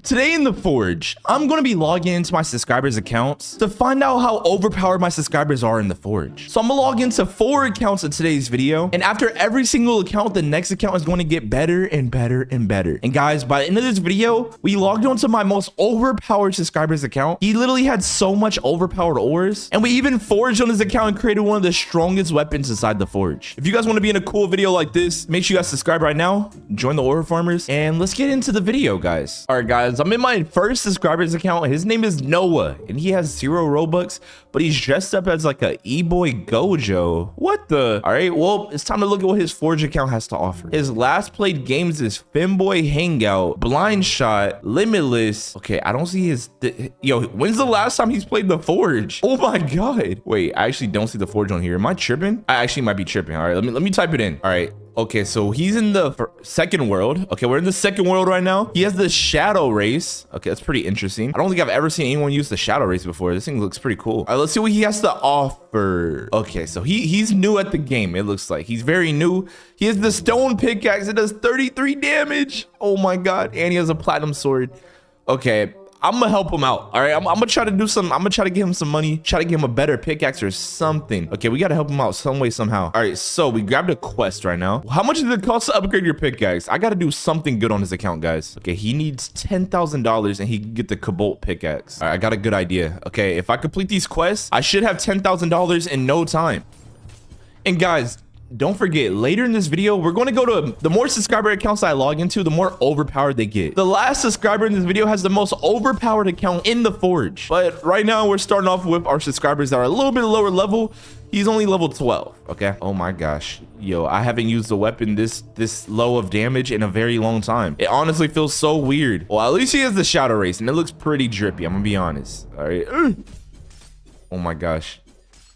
Today in the Forge, I'm going to be logging into my subscribers' accounts to find out how overpowered my subscribers are in the Forge. So I'm going to log into 4 accounts in today's video. And after every single account, the next account is going to get better and better and better. And guys, by the end of this video, we logged onto my most overpowered subscribers account. He literally had so much overpowered ores. And we even forged on his account and created one of the strongest weapons inside the Forge. If you guys want to be in a cool video like this, make sure you guys subscribe right now. Join the ore farmers. And let's get into the video, guys. All right, guys. I'm in my first subscribers account. His name is Noah and he has 0 Robux, but he's dressed up as like a e-boy Gojo. What the? All right, well, it's time to look at what his Forge account has to offer. His last played games is Femboy Hangout, Blind Shot, Limitless. Okay, I don't see his yo, when's the last time he's played the Forge? Oh my god. Wait, I actually don't see the Forge on here. Am I tripping? I actually might be tripping. All right, let me type it in. All right. Okay, so he's in the second world. Okay, we're in the second world right now. He has the shadow race. Okay, that's pretty interesting. I don't think I've ever seen anyone use the shadow race before. This thing looks pretty cool. All right, let's see what he has to offer. Okay, so he's new at the game. It looks like he's very new. He has the stone pickaxe. It does 33 damage. Oh my god. And he has a platinum sword. Okay, I'm gonna help him out. All right, I'm gonna try to do some. I'm gonna try to give him some money, try to give him a better pickaxe or something. Okay, we gotta help him out some way, somehow. All right, so we grabbed a quest right now. How much does it cost to upgrade your pickaxe? I gotta do something good on his account, guys. Okay, he needs $10,000 and he can get the Cobalt pickaxe. All right, I got a good idea. Okay, if I complete these quests, I should have $10,000 in no time. And guys, don't forget, later in this video, we're going to go to the more subscriber accounts I log into, the more overpowered they get. The last subscriber in this video has the most overpowered account in the Forge. But right now, we're starting off with our subscribers that are a little bit lower level. He's only level 12. Okay. Oh my gosh. Yo, I haven't used a weapon this low of damage in a very long time. It honestly feels so weird. Well, at least he has the shadow race and it looks pretty drippy. I'm gonna be honest. All right. Oh my gosh.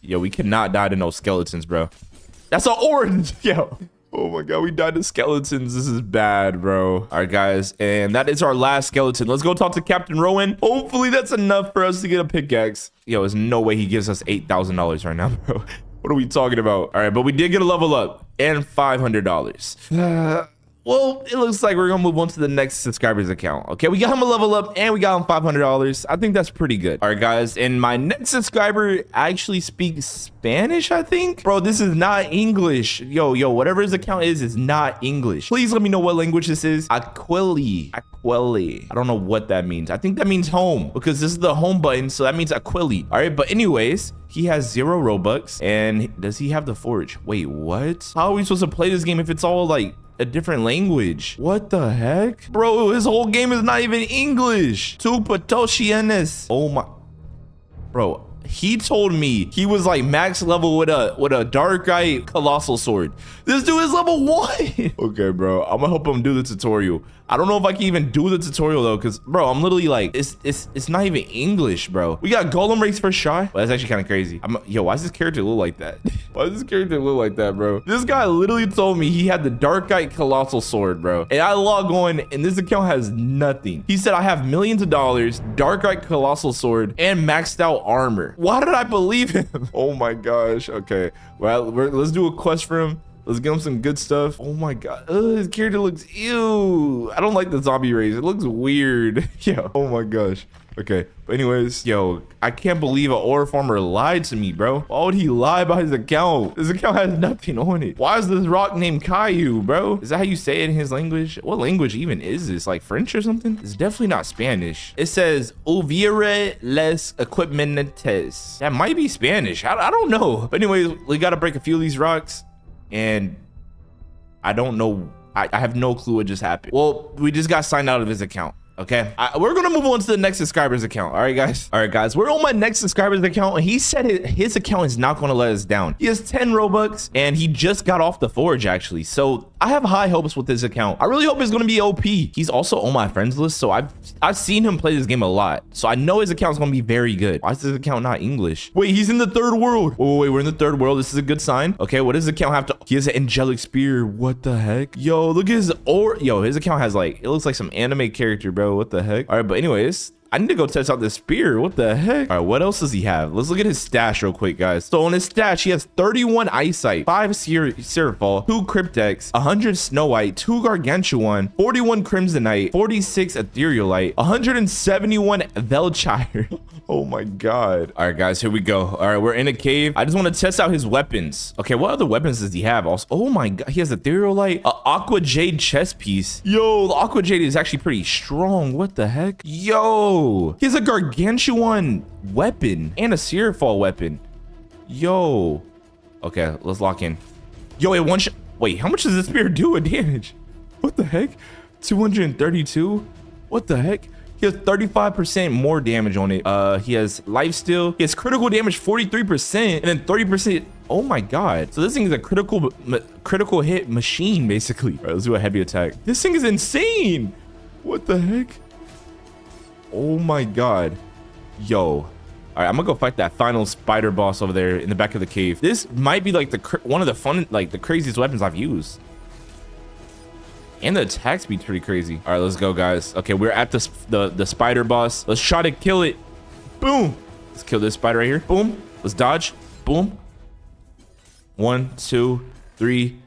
Yo, we cannot die to no skeletons, bro. That's an orange. Yo. Oh my god, we died to skeletons. This is bad, bro. All right, guys, and that is our last skeleton. Let's go talk to Captain Rowan. Hopefully that's enough for us to get a pickaxe. Yo, there's no way he gives us $8,000 right now, bro. What are we talking about? All right, but we did get a level up and $500. Well, it looks like we're gonna move on to the next subscribers account. Okay, we got him a level up and we got him $500. I think that's pretty good. All right, guys, and my next subscriber actually speaks Spanish, I think. Bro, this is not English. Yo, whatever his account is not English. Please let me know what language this is. Aquili. I don't know what that means. I think that means home because this is the home button, so that means Aquili. All right, but anyways, he has 0 Robux. And does he have the Forge? Wait, what? How are we supposed to play this game if it's all like a different language? What the heck? Bro, his whole game is not even English. Tu patosienes. Oh my. Bro, he told me he was like max level with a dark-eye colossal sword. This dude is level 1. Okay, bro, I'm gonna help him do the tutorial. I don't know if I can even do the tutorial though, because bro, I'm literally like, it's not even English, bro. We got golem race for shy. Well, that's actually kind of crazy. Yo, why does this character look like that? Why does this character look like that, bro? This guy literally told me he had the dark-eye colossal sword, bro. And I log on and this account has nothing. He said I have millions of dollars, dark-eye colossal sword, and maxed out armor. Why did I believe him? Oh my gosh. Okay, well, let's do a quest for him. Let's give him some good stuff. Oh my god. Ugh, his character looks ew. I don't like the zombie race. It looks weird. Yo. Oh my gosh. Okay. But anyways, yo, I can't believe an ore farmer lied to me, bro. Why would he lie about his account? His account has nothing on it. Why is this rock named Caillou, bro? Is that how you say it in his language? What language even is this? Like French or something? It's definitely not Spanish. It says OVERPOWERED les equipmentes. That might be Spanish. I don't know. But anyways, we got to break a few of these rocks. And I don't know. I have no clue what just happened. Well, we just got signed out of his account. Okay, we're gonna move on to the next subscriber's account. All right, guys, we're on my next subscriber's account, and he said his account is not gonna let us down. He has 10 Robux and he just got off the Forge actually, so I have high hopes with this account. I really hope it's gonna be OP. He's also on my friends list, so I've seen him play this game a lot, so I know his account's gonna be very good. Why is this account not English? Wait, he's in the 3rd world. Oh wait, we're in the 3rd world. This is a good sign. Okay, what does his account have to? He has an angelic spear. What the heck? Yo, look at his his account has like, it looks like some anime character, bro. What the heck? All right, but anyways, I need to go test out this spear. What the heck? All right, what else does he have? Let's look at his stash real quick, guys. So on his stash, he has 31 Eyesight, 5 Seraphal, 2 Cryptex, 100 Snow White, 2 Gargantuan, 41 Crimsonite, 46 Etherealite, 171 Velchire. Oh my god. All right, guys, here we go. All right, we're in a cave. I just want to test out his weapons. Okay, what other weapons does he have? Also, oh my god, he has Etherealite, Aqua Jade chest piece. Yo, the Aqua Jade is actually pretty strong. What the heck? Yo, he has a Gargantuan weapon and a Seraphal weapon. Yo. Okay, let's lock in. Yo, it one shot. Wait, how much does this spear do in damage? What the heck? 232? What the heck? He has 35% more damage on it. He has lifesteal. He has critical damage 43% and then 30%. Oh my god. So this thing is a critical hit machine, basically. All right, let's do a heavy attack. This thing is insane. What the heck? Oh my god. Yo. All right, I'm gonna go fight that final spider boss over there in the back of the cave. This might be like one of the fun, like the craziest weapons I've used. And the attack speed's pretty crazy. All right, let's go, guys. Okay, we're at the spider boss. Let's try to kill it. Boom. Let's kill this spider right here. Boom. Let's dodge. Boom. 1, 2, 3.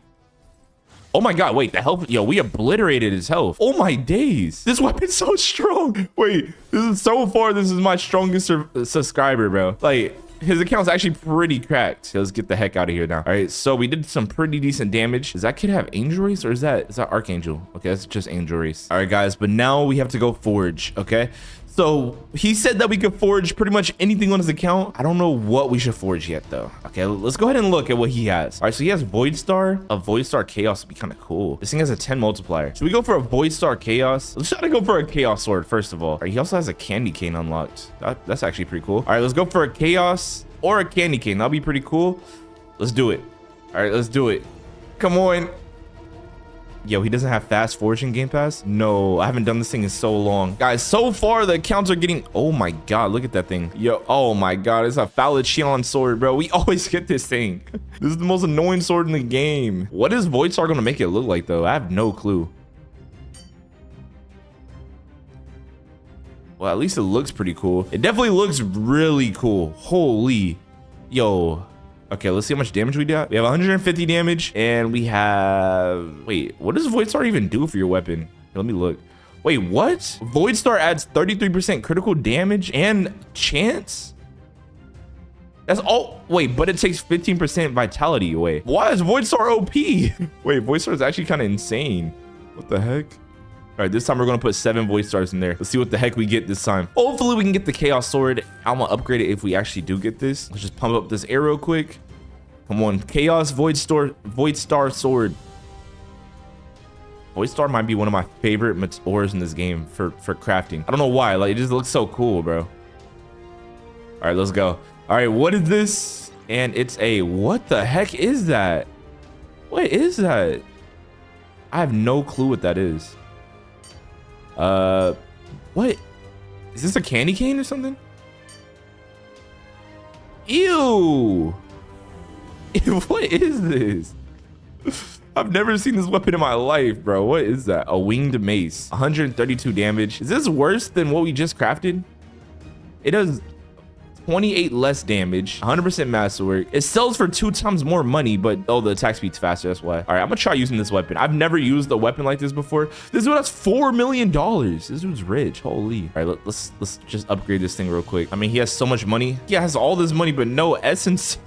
Oh my god, wait, the health. Yo, we obliterated his health. Oh my days. This weapon's so strong. Wait, this is so far. This is my strongest subscriber, bro. Like, his account's actually pretty cracked. Let's get the heck out of here now. All right, so we did some pretty decent damage. Does that kid have Angel Race or is that Archangel? Okay, that's just Angel Race. All right, guys, but now we have to go forge, okay? So he said that we could forge pretty much anything on his account. I don't know what we should forge yet, though. Okay, let's go ahead and look at what he has. All right, so he has Void Star. A Void Star Chaos would be kind of cool. This thing has a 10 multiplier. Should we go for a Void Star Chaos? Let's try to go for a Chaos Sword, first of all. All right, he also has a Candy Cane unlocked. That's actually pretty cool. All right, let's go for a Chaos or a Candy Cane. That'll be pretty cool. Let's do it. All right, let's do it. Come on. Yo, he doesn't have fast forging game pass. No, I haven't done this thing in so long, guys. So far the accounts are getting, oh my god, look at that thing. Yo, oh my god, it's a Falachion sword, bro. We always get this thing. This is the most annoying sword in the game. What is Void Star gonna make it look like, though? I have no clue. Well, at least it looks pretty cool. It definitely looks really cool. Holy. Yo. Okay, let's see how much damage we got. We have 150 damage, and we have... Wait, what does Void Star even do for your weapon? Let me look. Wait, what? Void Star adds 33% critical damage and chance? That's all... Wait, but it takes 15% vitality away. Why is Void Star OP? Wait, Void Star is actually kind of insane. What the heck? All right, this time we're gonna put 7 Void Stars in there. Let's see what the heck we get this time. Hopefully we can get the Chaos Sword. I'm gonna upgrade it if we actually do get this. Let's just pump up this arrow quick. Come on, Chaos Void Star Sword. Void Star might be one of my favorite ores in this game for crafting. I don't know why, like it just looks so cool, bro. All right, let's go. All right, what is this? And it's a, what the heck is that? What is that? I have no clue what that is. What? Is this a candy cane or something? Ew. What is this? I've never seen this weapon in my life, bro. What is that? A winged mace. 132 damage. Is this worse than what we just crafted? It does 28 less damage, 100% masterwork. It sells for 2 times more money, but oh, the attack speed's faster. That's why. All right, I'm gonna try using this weapon. I've never used a weapon like this before. This dude has $4 million. This dude's rich. Holy. All right, let's just upgrade this thing real quick. I mean, he has so much money. He has all this money, but no essence.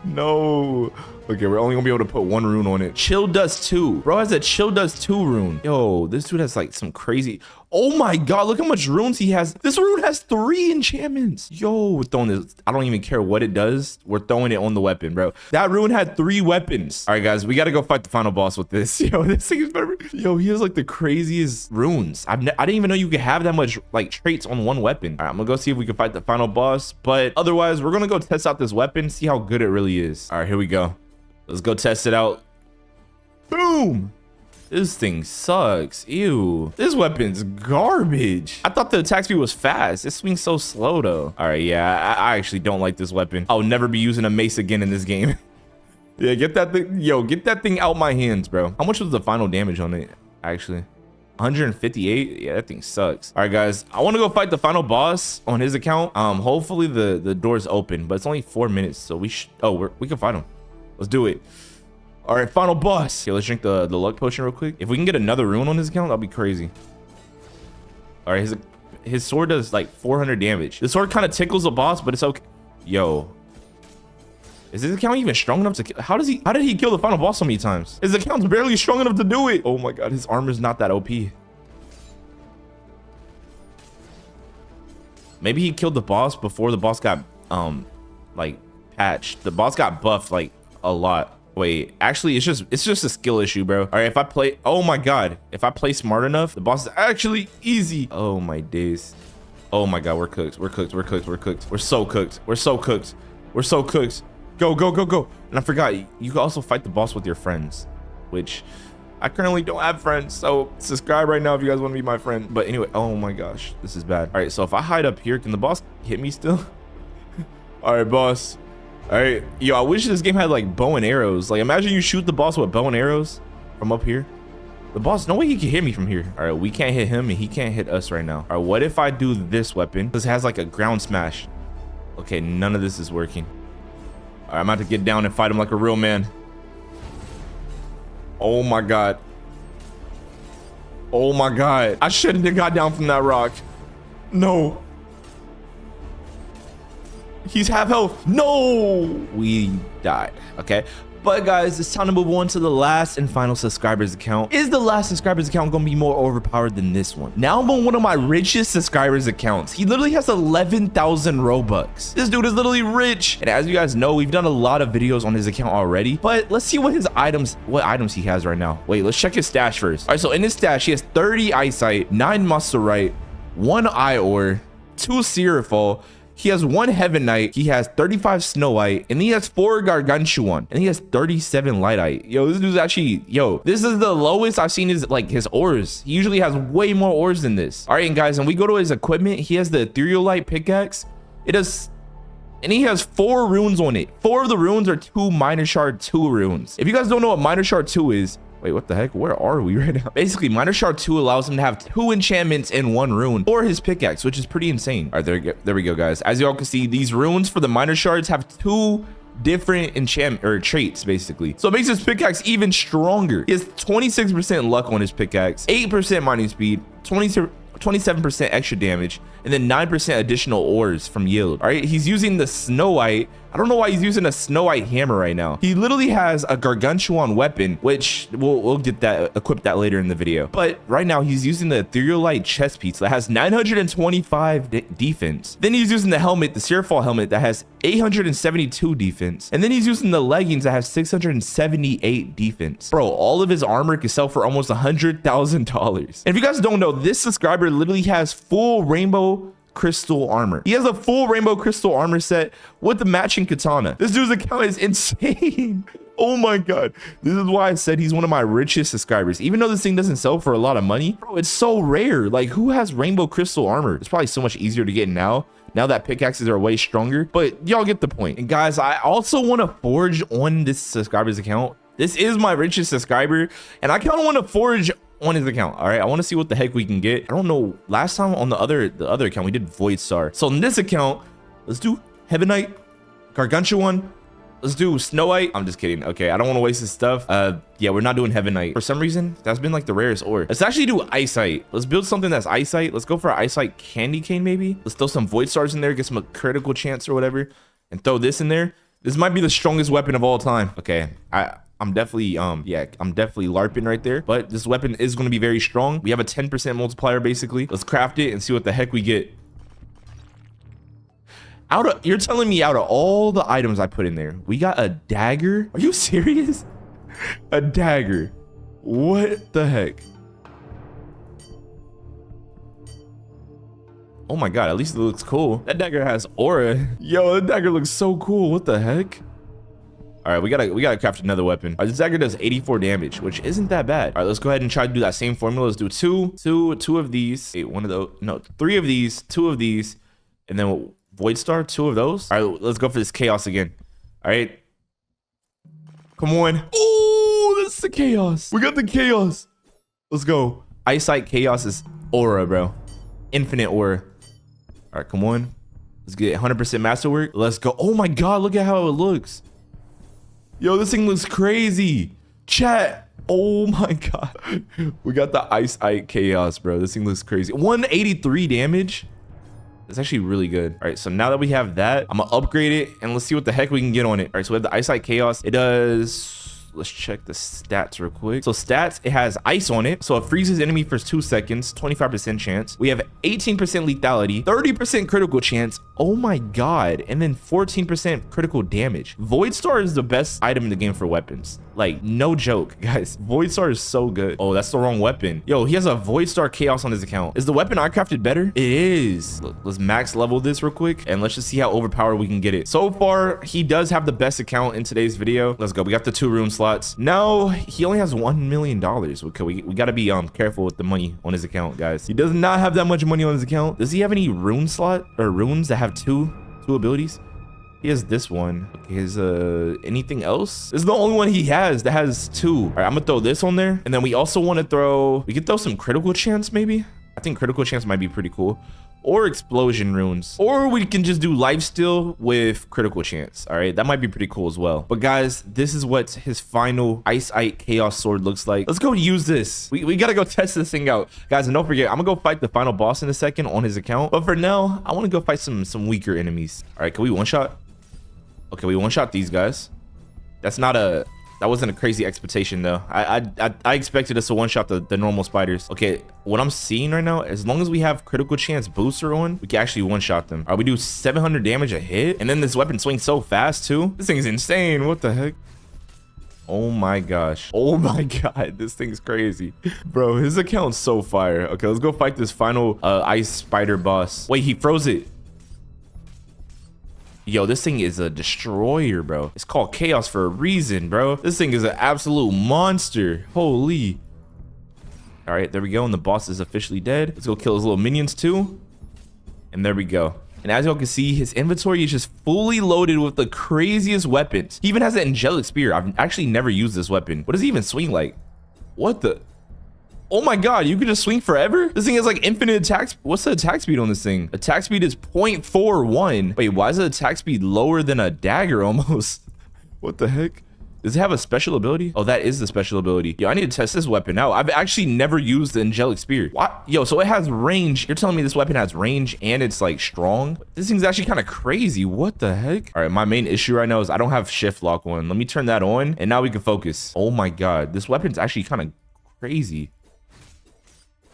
No. Okay, we're only gonna be able to put 1 rune on it. Chill Dust 2. Bro has a Chill Dust 2 rune. Yo, this dude has like some crazy... Oh my god, look how much runes he has. This rune has 3 enchantments. Yo, we're throwing this. I don't even care what it does. We're throwing it on the weapon, bro. That rune had 3 weapons. All right, guys, we gotta go fight the final boss with this. Yo, this thing is better. Yo, he has like the craziest runes. I didn't even know you could have that much like traits on 1 weapon. All right, I'm gonna go see if we can fight the final boss. But otherwise, we're gonna go test out this weapon, see how good it really is. All right, here we go. Let's go test it out. Boom. This thing sucks. Ew. This weapon's garbage. I thought the attack speed was fast. It swings so slow though. All right, yeah, I actually don't like this weapon. I'll never be using a mace again in this game. Yeah, get that thing. Yo, get that thing out my hands, bro. How much was the final damage on it, actually? 158. Yeah, that thing sucks. All right, guys, I want to go fight the final boss on his account. Hopefully the door's open, but it's only 4 minutes, so we should. Oh, we can fight him. Let's do it. All right, final boss. Okay, let's drink the luck potion real quick. If we can get another rune on his account, that'll be crazy. All right, his sword does like 400 damage. The sword kind of tickles the boss, but it's okay. Yo, is his account even strong enough to? How did he kill the final boss so many times? His account's barely strong enough to do it. Oh my god, his armor's not that OP. Maybe he killed the boss before the boss got like patched. The boss got buffed like a lot. Wait, actually, it's just a skill issue, bro. All right, if I play, oh my god, if I play smart enough, the boss is actually easy. Oh my days. Oh my god, we're cooked. We're cooked. We're cooked. We're cooked. We're so cooked. We're so cooked. We're so cooked. Go, go, go, go. And I forgot, you can also fight the boss with your friends, which I currently don't have friends. So subscribe right now if you guys want to be my friend. But anyway, oh my gosh, this is bad. All right, so if I hide up here, can the boss hit me still? All right, boss. All right, yo, I wish this game had like bow and arrows. Like, imagine you shoot the boss with bow and arrows from up here. The boss, no way he can hit me from here. All right, we can't hit him and he can't hit us right now. All right, what if I do this weapon? This has like a ground smash. Okay, none of this is working. All right, I'm about to get down and fight him like a real man. Oh my god. Oh my god. I shouldn't have got down from that rock. No. He's half health. No. We died. Okay. But guys, it's time to move on to the last and final subscribers account. Is the last subscribers account gonna be more overpowered than this one? Now I'm on one of my richest subscribers accounts. He literally has 11,000 Robux. This dude is literally rich. And as you guys know, we've done a lot of videos on his account already, but let's see what items he has right now. Wait, let's check his stash first. All right, so in his stash, he has 30 eyesight, 9 musclerite, 1 eye ore, 2 seraphol. He has 1 Heaven Knight, he has 35 Snowite, and he has 4 Gargantuan, and he has 37 Lightite. Yo, this dude's actually, yo, this is the lowest I've seen his ores. He usually has way more ores than this. All right, and guys, and we go to his equipment, he has the Ethereal Light pickaxe. And he has 4 runes on it. 4 of the runes are 2 Minor Shard 2 runes. If you guys don't know what Minor Shard 2 is, wait, what the heck? Where are we right now? Basically, Minor Shard 2 allows him to have 2 enchantments in 1 rune or his pickaxe, which is pretty insane. All right, there we go, guys. As y'all can see, these runes for the Minor Shards have 2 different enchantment or traits, basically. So it makes his pickaxe even stronger. He has 26% luck on his pickaxe, 8% mining speed, 27% extra damage, and then 9% additional ores from yield. All right, he's using the Snowite. I don't know why he's using a Snowite hammer right now. He literally has a Gargantuan weapon, which we'll get that, equip that later in the video. But right now he's using the Ethereal Light chest piece that has 925 defense. Then he's using the helmet, the Seraphol helmet, that has 872 defense. And then he's using the leggings that have 678 defense. Bro, all of his armor can sell for almost $100,000. And if you guys don't know, this subscriber literally has full rainbow crystal armor. He has a full rainbow crystal armor set with the matching katana. This dude's account is insane. Oh my god, this is why I said he's one of my richest subscribers. Even though this thing doesn't sell for a lot of money, bro, it's so rare. Like, who has rainbow crystal armor? It's probably so much easier to get now that pickaxes are way stronger, but y'all get the point. And guys, I also want to forge on this subscriber's account. This is my richest subscriber, and I kind of want to forge on his account. All right, I want to see what the heck we can get. I don't know, last time on the other account we did Void Star. So on this account, let's do Heaven Knight, Gargantuan, let's do Snowite. I'm just kidding. Okay, I don't want to waste his stuff. Yeah, we're not doing Heaven Knight for some reason. That's been like the rarest ore. Let's actually do Eyesight. Let's build something that's Eyesight. Let's go for an Eyesight candy cane, maybe. Let's throw some Void Stars in there, get some critical chance or whatever, and throw this in there. This might be the strongest weapon of all time. Okay, I'm definitely yeah, I'm definitely LARPing right there, but this weapon is going to be very strong. We have a 10% multiplier basically. Let's craft it and see what the heck we get. You're telling me out of all the items I put in there, we got a dagger? Are you serious? A dagger? What the heck? Oh my god, at least it looks cool. That dagger has aura. Yo, that dagger looks so cool. What the heck? All right, we gotta craft another weapon. All right, this dagger does 84 damage, which isn't that bad. All right, let's go ahead and try to do that same formula. Let's do two of these. Wait, one of those. No, 3 of these, 2 of these, and then Void Star, 2 of those. All right, let's go for this chaos again. All right, come on. Oh, that's the chaos. We got the chaos. Let's go. Eyesight Chaos is aura, bro. Infinite aura. All right, come on. Let's get 100% masterwork. Let's go. Oh my God, look at how it looks. Yo, this thing looks crazy. Chat. Oh my God. We got the Eyesight Chaos, bro. This thing looks crazy. 183 damage. It's actually really good. All right, so now that we have that, I'm gonna upgrade it and let's see what the heck we can get on it. All right, so we have the Eyesight Chaos. It does, let's check the stats real quick. So stats, it has ice on it. So it freezes enemy for 2 seconds, 25% chance. We have 18% lethality, 30% critical chance. Oh my God. And then 14% critical damage. Void Star is the best item in the game for weapons. Like, no joke, guys. Void Star is so good. Oh, that's the wrong weapon. Yo, he has a Void Star Chaos on his account. Is the weapon I crafted better? It is. Look, let's max level this real quick and let's just see how overpowered we can get it. So far, he does have the best account in today's video. Let's go. We got the 2 rune slots. Now, he only has $1 million. Okay, we got to be careful with the money on his account, guys. He does not have that much money on his account. Does he have any rune slot or runes that have two abilities? He has this one. Okay, his anything else? This is the only one he has that has 2. All right, I'm gonna throw this on there. And then we also want to throw, we could throw some critical chance maybe. I think critical chance might be pretty cool. Or explosion runes. Or we can just do lifesteal with critical chance. All right, that might be pretty cool as well. But guys, this is what his final Eyesight Chaos sword looks like. Let's go use this. We gotta go test this thing out. Guys, and don't forget, I'm gonna go fight the final boss in a second on his account. But for now, I want to go fight some weaker enemies. All right, can we one-shot? Okay, we one-shot these guys. That wasn't a crazy expectation though. I expected us to one-shot the normal spiders. Okay, what I'm seeing right now, as long as we have critical chance booster on, we can actually one-shot them. All right, we do 700 damage a hit, and then this weapon swings so fast too. This thing's insane. What the heck? Oh my gosh. Oh my God, this thing's crazy. Bro, his account's so fire. Okay, let's go fight this final ice spider boss. Wait, he froze it. Yo, this thing is a destroyer, bro. It's called Chaos for a reason, bro. This thing is an absolute monster. Holy. All right, there we go. And the boss is officially dead. Let's go kill his little minions too. And there we go. And as y'all can see, his inventory is just fully loaded with the craziest weapons. He even has an angelic spear. I've actually never used this weapon. What does he even swing like? What the? Oh my God, you can just swing forever? This thing has like infinite attack. What's the attack speed on this thing? Attack speed is 0.41. Wait, why is the attack speed lower than a dagger almost? What the heck? Does it have a special ability? Oh, that is the special ability. Yo, I need to test this weapon out. I've actually never used the angelic spear. What? Yo, so it has range. You're telling me this weapon has range and it's like strong? This thing's actually kind of crazy. What the heck? All right, my main issue right now is I don't have shift lock on. Let me turn that on and now we can focus. Oh my God, this weapon's actually kind of crazy.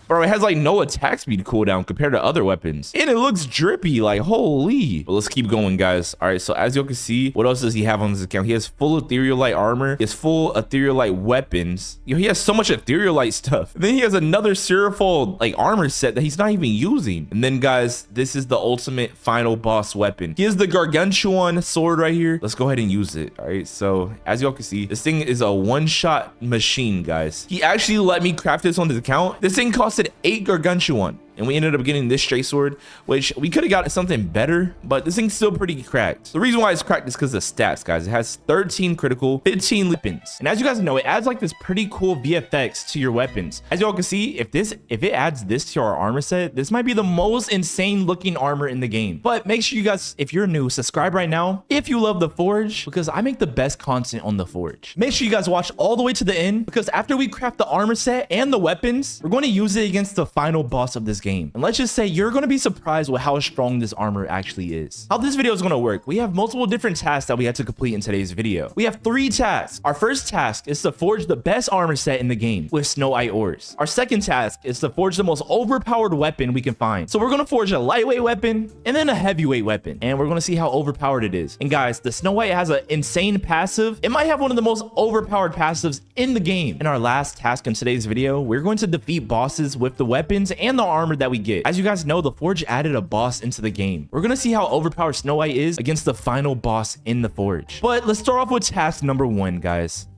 Bro, it has like no attack speed cooldown compared to other weapons. And it looks drippy, like holy. But let's keep going, guys. All right, so as you can see, what else does he have on his account? He has full ethereal light armor. He has full ethereal light weapons. Yo, he has so much ethereal light stuff. And then he has another Seraphol like armor set that he's not even using. And then guys, this is the ultimate final boss weapon. He has the gargantuan sword right here. Let's go ahead and use it. All right, so as y'all can see, this thing is a one-shot machine, guys. He actually let me craft this on his account. This thing costed 8 gargantuan. And we ended up getting this straight sword, which we could have got something better, but this thing's still pretty cracked. The reason why it's cracked is because of the stats, guys. It has 13 critical, 15 weapons. And as you guys know, it adds like this pretty cool VFX to your weapons. As y'all can see, if it adds this to our armor set, this might be the most insane looking armor in the game. But make sure you guys, if you're new, subscribe right now if you love the Forge, because I make the best content on the Forge. Make sure you guys watch all the way to the end, because after we craft the armor set and the weapons, we're going to use it against the final boss of this game. And let's just say you're going to be surprised with how strong this armor actually is. How this video is going to work: we have multiple different tasks that we had to complete in today's video. We have 3 tasks. Our first task is to forge the best armor set in the game with snow white ores. Our second task is to forge the most overpowered weapon we can find. So we're going to forge a lightweight weapon and then a heavyweight weapon, and we're going to see how overpowered it is. And guys, the snow white has an insane passive. It might have one of the most overpowered passives in the game. In our last task in today's video, we're going to defeat bosses with the weapons and the armor that we get. As you guys know, the Forge added a boss into the game. We're gonna see how overpowered Snow White is against the final boss in the Forge. But let's start off with task number 1, guys.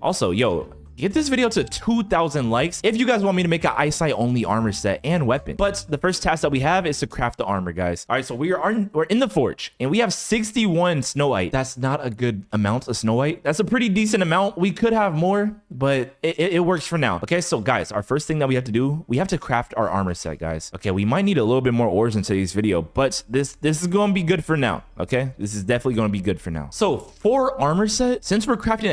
Also, yo, get this video to 2,000 likes if you guys want me to make an eyesight only armor set and weapon. But the first task that we have is to craft the armor, guys. All right, so we're in the forge and we have 61 snow white. That's not a good amount of snow white. That's a pretty decent amount. We could have more, but it works for now. Okay, so guys, our first thing that we have to do, we have to craft our armor set, guys. Okay, we might need a little bit more ores in today's video, but this is going to be good for now. Okay, this is definitely going to be good for now. So for armor set, since we're crafting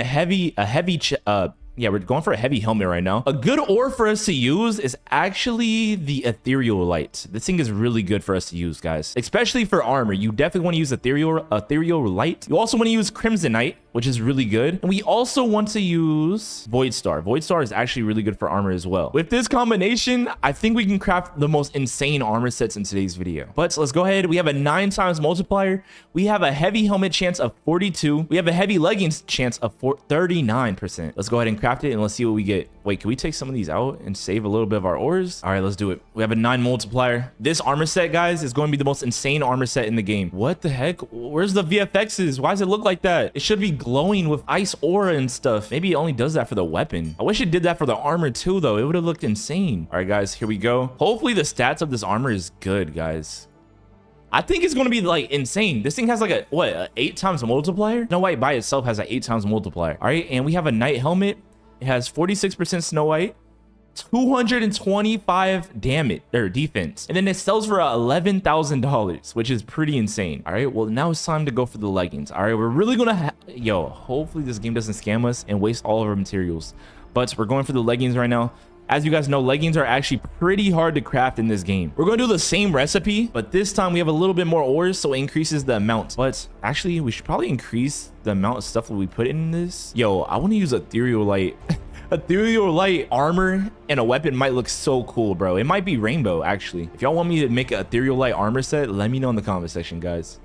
yeah, we're going for a heavy helmet right now. A good ore for us to use is actually the ethereal light. This thing is really good for us to use, guys, especially for armor. You definitely want to use ethereal light. You also want to use crimsonite, which is really good. And we also want to use void star. Void star is actually really good for armor as well. With this combination, I think we can craft the most insane armor sets in today's video. But let's go ahead. We have a 9 times multiplier. We have a heavy helmet chance of 42. We have a heavy leggings chance of 39%. Let's go ahead and craft it and let's see what we get. Wait, can we take some of these out and save a little bit of our ores? All right, let's do it. We have a 9 multiplier. This armor set, guys, is going to be the most insane armor set in the game. What the heck? Where's the VFXs? Why does it look like that? It should be glowing with ice aura and stuff. Maybe it only does that for the weapon. I wish it did that for the armor too, though. It would have looked insane. All right, guys, here we go. Hopefully the stats of this armor is good, guys. I think it's going to be like insane. This thing has like a 8 times multiplier? Snow white by itself has an 8 times multiplier. All right, and we have a night helmet. It has 46% snow white, 225 damage or defense, and then it sells for $11,000, which is pretty insane. All right, well, now it's time to go for the leggings. All right, we're really gonna hopefully this game doesn't scam us and waste all of our materials, but we're going for the leggings right now. As you guys know, leggings are actually pretty hard to craft in this game. We're going to do the same recipe, but this time we have a little bit more ores, so it increases the amount. But actually, we should probably increase the amount of stuff that we put in this. Yo, I want to use ethereal light. Ethereal light armor and a weapon might look so cool, bro. It might be rainbow, actually. If y'all want me to make an ethereal light armor set, let me know in the comment section, guys.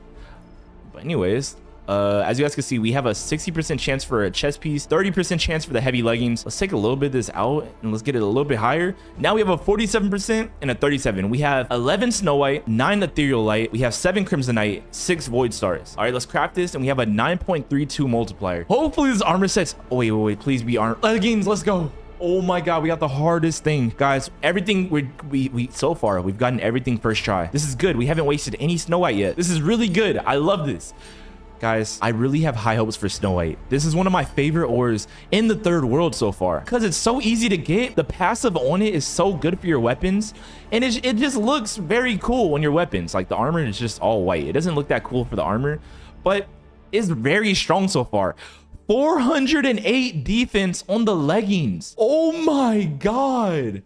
But anyways, as you guys can see, we have a 60% chance for a chest piece, 30% chance for the heavy leggings. Let's take a little bit of this out and let's get it a little bit higher. Now we have a 47% and a 37. We have 11 snow white, 9 ethereal light. We have 7 crimsonite, 6 void stars. All right, let's craft this and we have a 9.32 multiplier. Hopefully this armor sets. Oh, wait, please be armor leggings. Let's go. Oh my god, we got the hardest thing, guys. Everything we so far, we've gotten everything first try. This is good. We haven't wasted any snow white yet. This is really good. I love this. Guys, I really have high hopes for snow white. This is one of my favorite ores in the third world so far because it's so easy to get. The passive on it is so good for your weapons, and it just looks very cool on your weapons. Like the armor is just all white. It doesn't look that cool for the armor, but it's very strong so far. 408 defense on the leggings. Oh my god,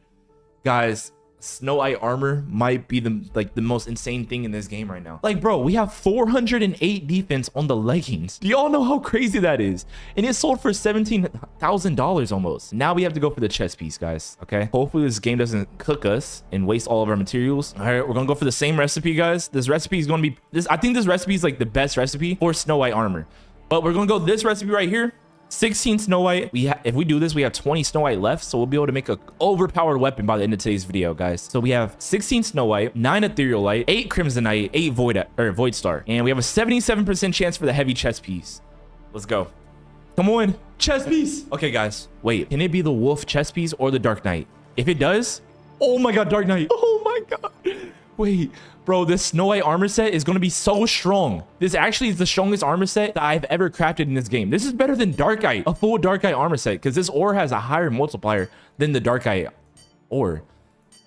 guys. Snow white armor might be the most insane thing in this game right now. Like, bro, we have 408 defense on the leggings. Do y'all know how crazy that is? And it sold for $17,000 almost. Now we have to go for the chest piece, guys. Okay, hopefully this game doesn't cook us and waste all of our materials. All right, we're gonna go for the same recipe, guys. This recipe is gonna be I think this recipe is like the best recipe for snow white armor, but we're gonna go this recipe right here. 16 snow white. If we do this, we have 20 snow white left, so we'll be able to make a overpowered weapon by the end of today's video, guys. So we have 16 snow white, 9 ethereal light, 8 crimsonite, 8 void star, and we have a 77% chance for the heavy chest piece. Let's go. Come on, chest piece. Okay, guys, wait, can it be the wolf chest piece or the dark knight? If it does, oh my god, dark knight. Oh my god. Wait, bro, this snow white armor set is going to be so strong. This actually is the strongest armor set that I've ever crafted in this game. This is better than darkite, a full darkite armor set, because this ore has a higher multiplier than the darkite ore.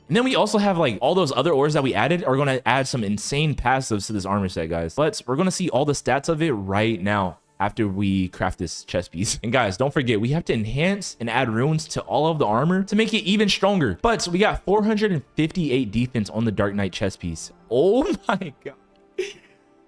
And then we also have like all those other ores that we added are going to add some insane passives to this armor set, guys. But we're going to see all the stats of it right now after we craft this chest piece. And guys, don't forget, we have to enhance and add runes to all of the armor to make it even stronger. But we got 458 defense on the dark knight chest piece. Oh my god.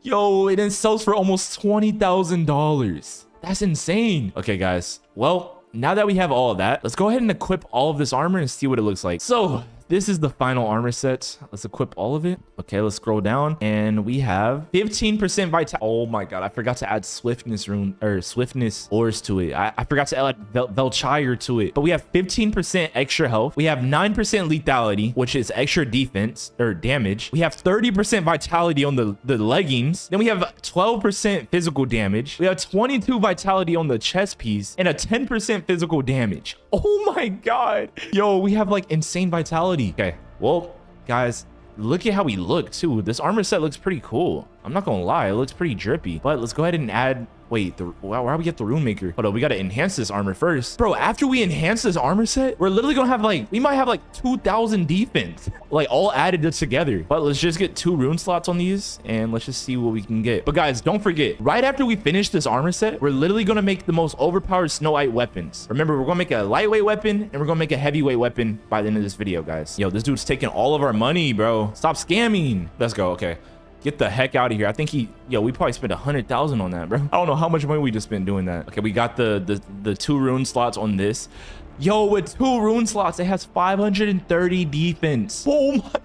Yo, it then sells for almost $20,000. That's insane. Okay, guys. Well, now that we have all of that, let's go ahead and equip all of this armor and see what it looks like. So this is the final armor set. Let's equip all of it. Okay, let's scroll down and we have 15% vitality. Oh my god, I forgot to add swiftness rune or swiftness ores to it. I forgot to add Velchire to it. But we have 15% extra health. We have 9% lethality, which is extra defense or damage. We have 30% vitality on the leggings. Then we have 12% physical damage. We have 22 vitality on the chest piece and a 10% physical damage. Oh my god. Yo, we have like insane vitality. Okay, well, guys, look at how we look too. This armor set looks pretty cool. I'm not gonna lie, it looks pretty drippy. But let's go ahead and add, wait, why do we get the rune maker? Hold on, we gotta enhance this armor first. Bro, after we enhance this armor set, we're literally gonna have like, we might have like 2,000 defense, like all added together. But let's just get 2 rune slots on these and let's just see what we can get. But guys, don't forget, right after we finish this armor set, we're literally gonna make the most overpowered Snow White weapons. Remember, we're gonna make a lightweight weapon and we're gonna make a heavyweight weapon by the end of this video, guys. Yo, this dude's taking all of our money, bro. Stop scamming. Let's go. Okay. Get the heck out of here. I think we probably spent 100,000 on that, bro. I don't know how much money we just spent doing that. Okay, we got the 2 rune slots on this. Yo, with 2 rune slots, it has 530 defense. Oh my god.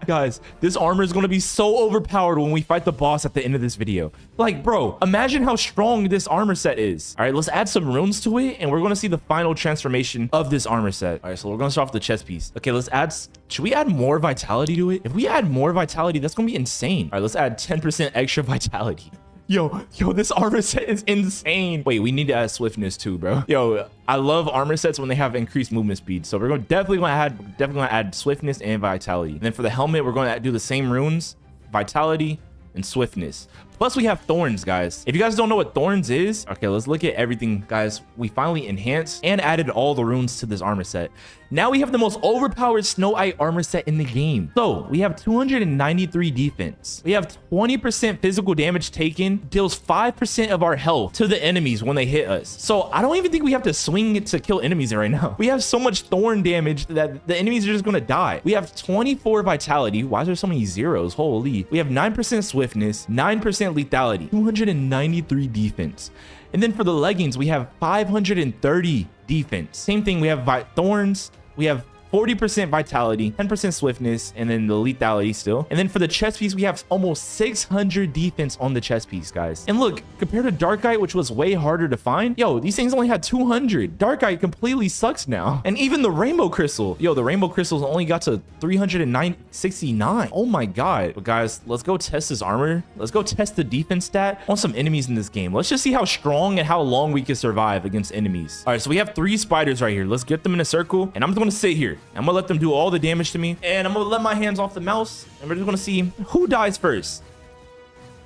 Guys, this armor is going to be so overpowered when we fight the boss at the end of this video. Like, bro, imagine how strong this armor set is. All right, let's add some runes to it, and we're going to see the final transformation of this armor set. All right, so we're going to start off the chest piece. Okay, let's add... Should we add more vitality to it? If we add more vitality, that's going to be insane. All right, let's add 10% extra vitality. Yo, this armor set is insane. Wait, we need to add swiftness too, bro. Yo, I love armor sets when they have increased movement speed. So we're definitely gonna add swiftness and vitality. And then for the helmet, we're going to do the same runes, vitality and swiftness. Plus we have thorns, guys. If you guys don't know what thorns is, okay, let's look at everything, guys. We finally enhanced and added all the runes to this armor set. Now we have the most overpowered Snow White armor set in the game. So we have 293 defense. We have 20% physical damage taken, deals 5% of our health to the enemies when they hit us. So I don't even think we have to swing it to kill enemies right now. We have so much thorn damage that the enemies are just gonna die. We have 24 vitality. Why is there so many zeros? Holy. We have 9% swiftness, 9% lethality, 293 defense. And then for the leggings, we have 530 defense. Same thing, we have thorns, we have 40% vitality, 10% swiftness, and then the lethality still. And then for the chest piece, we have almost 600 defense on the chest piece, guys. And look, compared to Darkite, which was way harder to find, yo, these things only had 200. Darkite completely sucks now. And even the Rainbow Crystal, yo, the Rainbow Crystals only got to 369. Oh my god. But guys, let's go test this armor. Let's go test the defense stat on some enemies in this game. Let's just see how strong and how long we can survive against enemies. All right, so we have 3 spiders right here. Let's get them in a circle, and I'm just gonna sit here. I'm gonna let them do all the damage to me, and I'm gonna let my hands off the mouse, and we're just gonna see who dies first,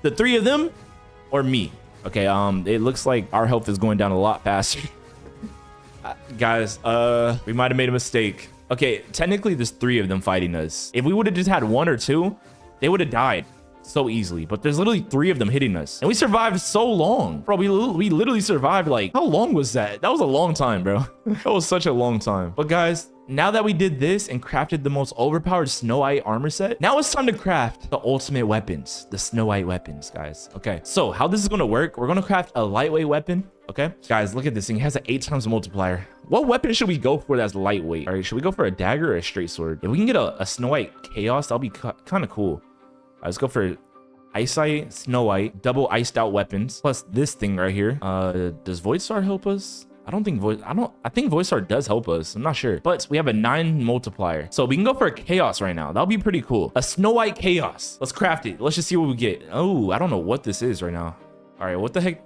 the 3 of them or me. Okay, it looks like our health is going down a lot faster. Guys, we might have made a mistake. Okay, technically there's 3 of them fighting us. If we would have just had 1 or 2, they would have died so easily, but there's literally 3 of them hitting us, and we survived so long, bro. We literally survived, like, how long was that? That was a long time, bro. That was such a long time. But guys, now that we did this and crafted the most overpowered Snow White armor set, now it's time to craft the ultimate weapons, the Snow White weapons, guys. Okay, so how this is gonna work, we're gonna craft a lightweight weapon. Okay, guys, look at this thing. It has an 8 times multiplier. What weapon should we go for that's lightweight? All right, should we go for a dagger or a straight sword? If we can get a Snow White Chaos, that'll be kind of cool. All right, let's go for Eyesight, Snow White, double iced out weapons, plus this thing right here. Does Void Star help us? I think Void Star does help us. I'm not sure, but we have a 9 multiplier. So we can go for a Chaos right now. That'll be pretty cool. A Snow White Chaos. Let's craft it. Let's just see what we get. Oh, I don't know what this is right now. All right, what the heck?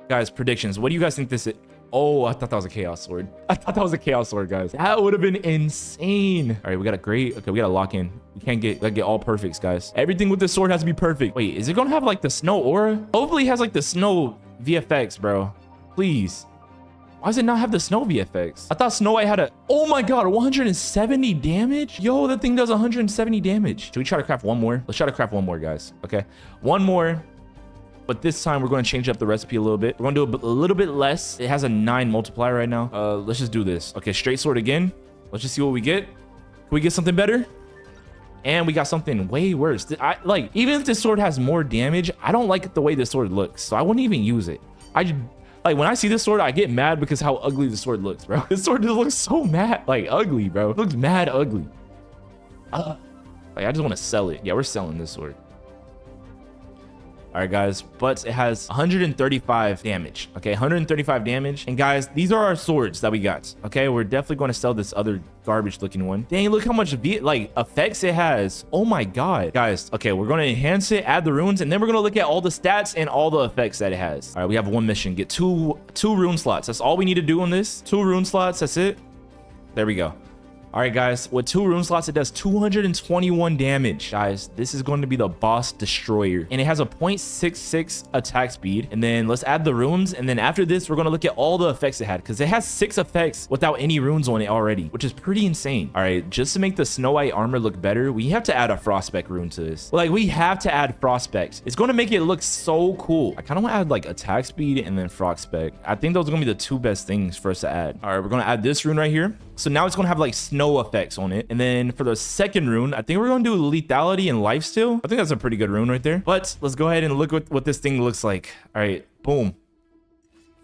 Guys, predictions. What do you guys think this is? Oh, I thought that was a Chaos Sword. I thought that was a Chaos Sword, guys. That would have been insane. All right, we got a great... Okay, we got to lock in. We can't get all perfects, guys. Everything with this sword has to be perfect. Wait, is it going to have, like, the snow aura? Hopefully it has, like, the snow VFX, bro. Please. Why does it not have the snow VFX? I thought Snow White had a... Oh, my God. 170 damage? Yo, that thing does 170 damage. Should we try to craft one more? Let's try to craft one more, guys. Okay. One more. But this time we're going to change up the recipe a little bit. We're going to do a little bit less. It has a 9 multiplier right now. Let's just do this. Okay, straight sword again. Let's just see what we get. Can we get something better? And we got something way worse. Even if this sword has more damage, I don't like the way this sword looks. So I wouldn't even use it. Like, when I see this sword, I get mad because how ugly the sword looks, bro. This sword just looks so ugly, bro. It looks mad ugly. Like, I just want to sell it. Yeah, we're selling this sword. All right, guys, but it has 135 damage. Okay, 135 damage. And guys, these are our swords that we got. Okay, we're definitely going to sell this other garbage looking one. Dang, look how much effects it has. Oh my god, guys. Okay, we're going to enhance it, add the runes, and then we're going to look at all the stats and all the effects that it has. All right, we have one mission. Get two rune slots. That's all we need to do on this. 2 rune slots. That's it. There we go. All right, guys, with 2 rune slots, it does 221 damage. Guys, this is going to be the boss destroyer, and it has a 0.66 attack speed. And then let's add the runes, and then after this, we're going to look at all the effects it had, because it has 6 effects without any runes on it already, which is pretty insane. All right, just to make the Snow White armor look better, we have to add a frostspec rune to this. Like, we have to add frostspec. It's going to make it look so cool. I kind of want to add like attack speed and then frostspec. I think those are going to be the 2 best things for us to add. All right, we're going to add this rune right here. So now it's going to have like snow effects on it. And then for the second rune, I think we're going to do lethality and lifesteal. I think that's a pretty good rune right there. But let's go ahead and look at what this thing looks like. All right, boom.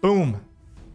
Boom.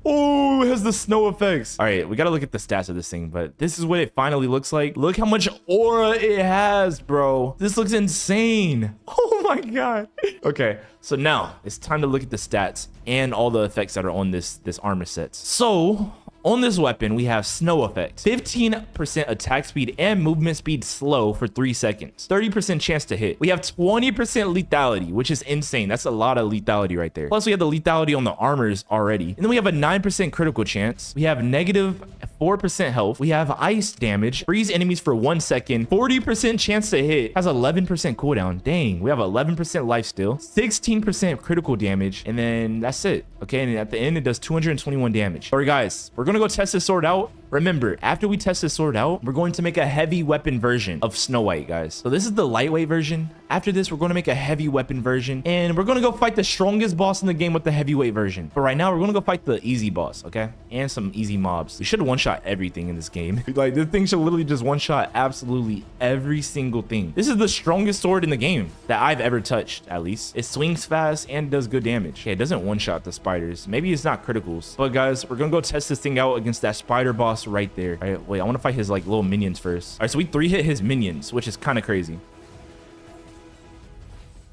Oh, it has the snow effects. All right, we got to look at the stats of this thing, but this is what it finally looks like. Look how much aura it has, bro. This looks insane. Oh my god. Okay, so now it's time to look at the stats and all the effects that are on this armor set. So on this weapon, we have snow effect, 15% attack speed and movement speed slow for 3 seconds, 30% chance to hit. We have 20% lethality, which is insane. That's a lot of lethality right there. Plus, we have the lethality on the armors already. And then we have a 9% critical chance. We have negative 4% health. We have ice damage, freeze enemies for 1 second, 40% chance to hit, has 11% cooldown. Dang, we have 11% lifesteal, 16% critical damage, and then that's it. Okay, and at the end, it does 221 damage. All right, guys, we're gonna go test this sword out. Remember, after we test this sword out, we're going to make a heavy weapon version of Snow White, guys. So this is the lightweight version. After this, we're going to make a heavy weapon version, and we're going to go fight the strongest boss in the game with the heavyweight version. But right now, we're going to go fight the easy boss, okay? And some easy mobs. We should one-shot everything in this game. Like, this thing should literally just one-shot absolutely every single thing. This is the strongest sword in the game that I've ever touched, at least. It swings fast and does good damage. Okay, it doesn't one-shot the spiders. Maybe it's not criticals. But guys, we're going to go test this thing out against that spider boss right there. All right, wait, I want to fight his like little minions first. All right, so we 3-hit his minions, which is kind of crazy.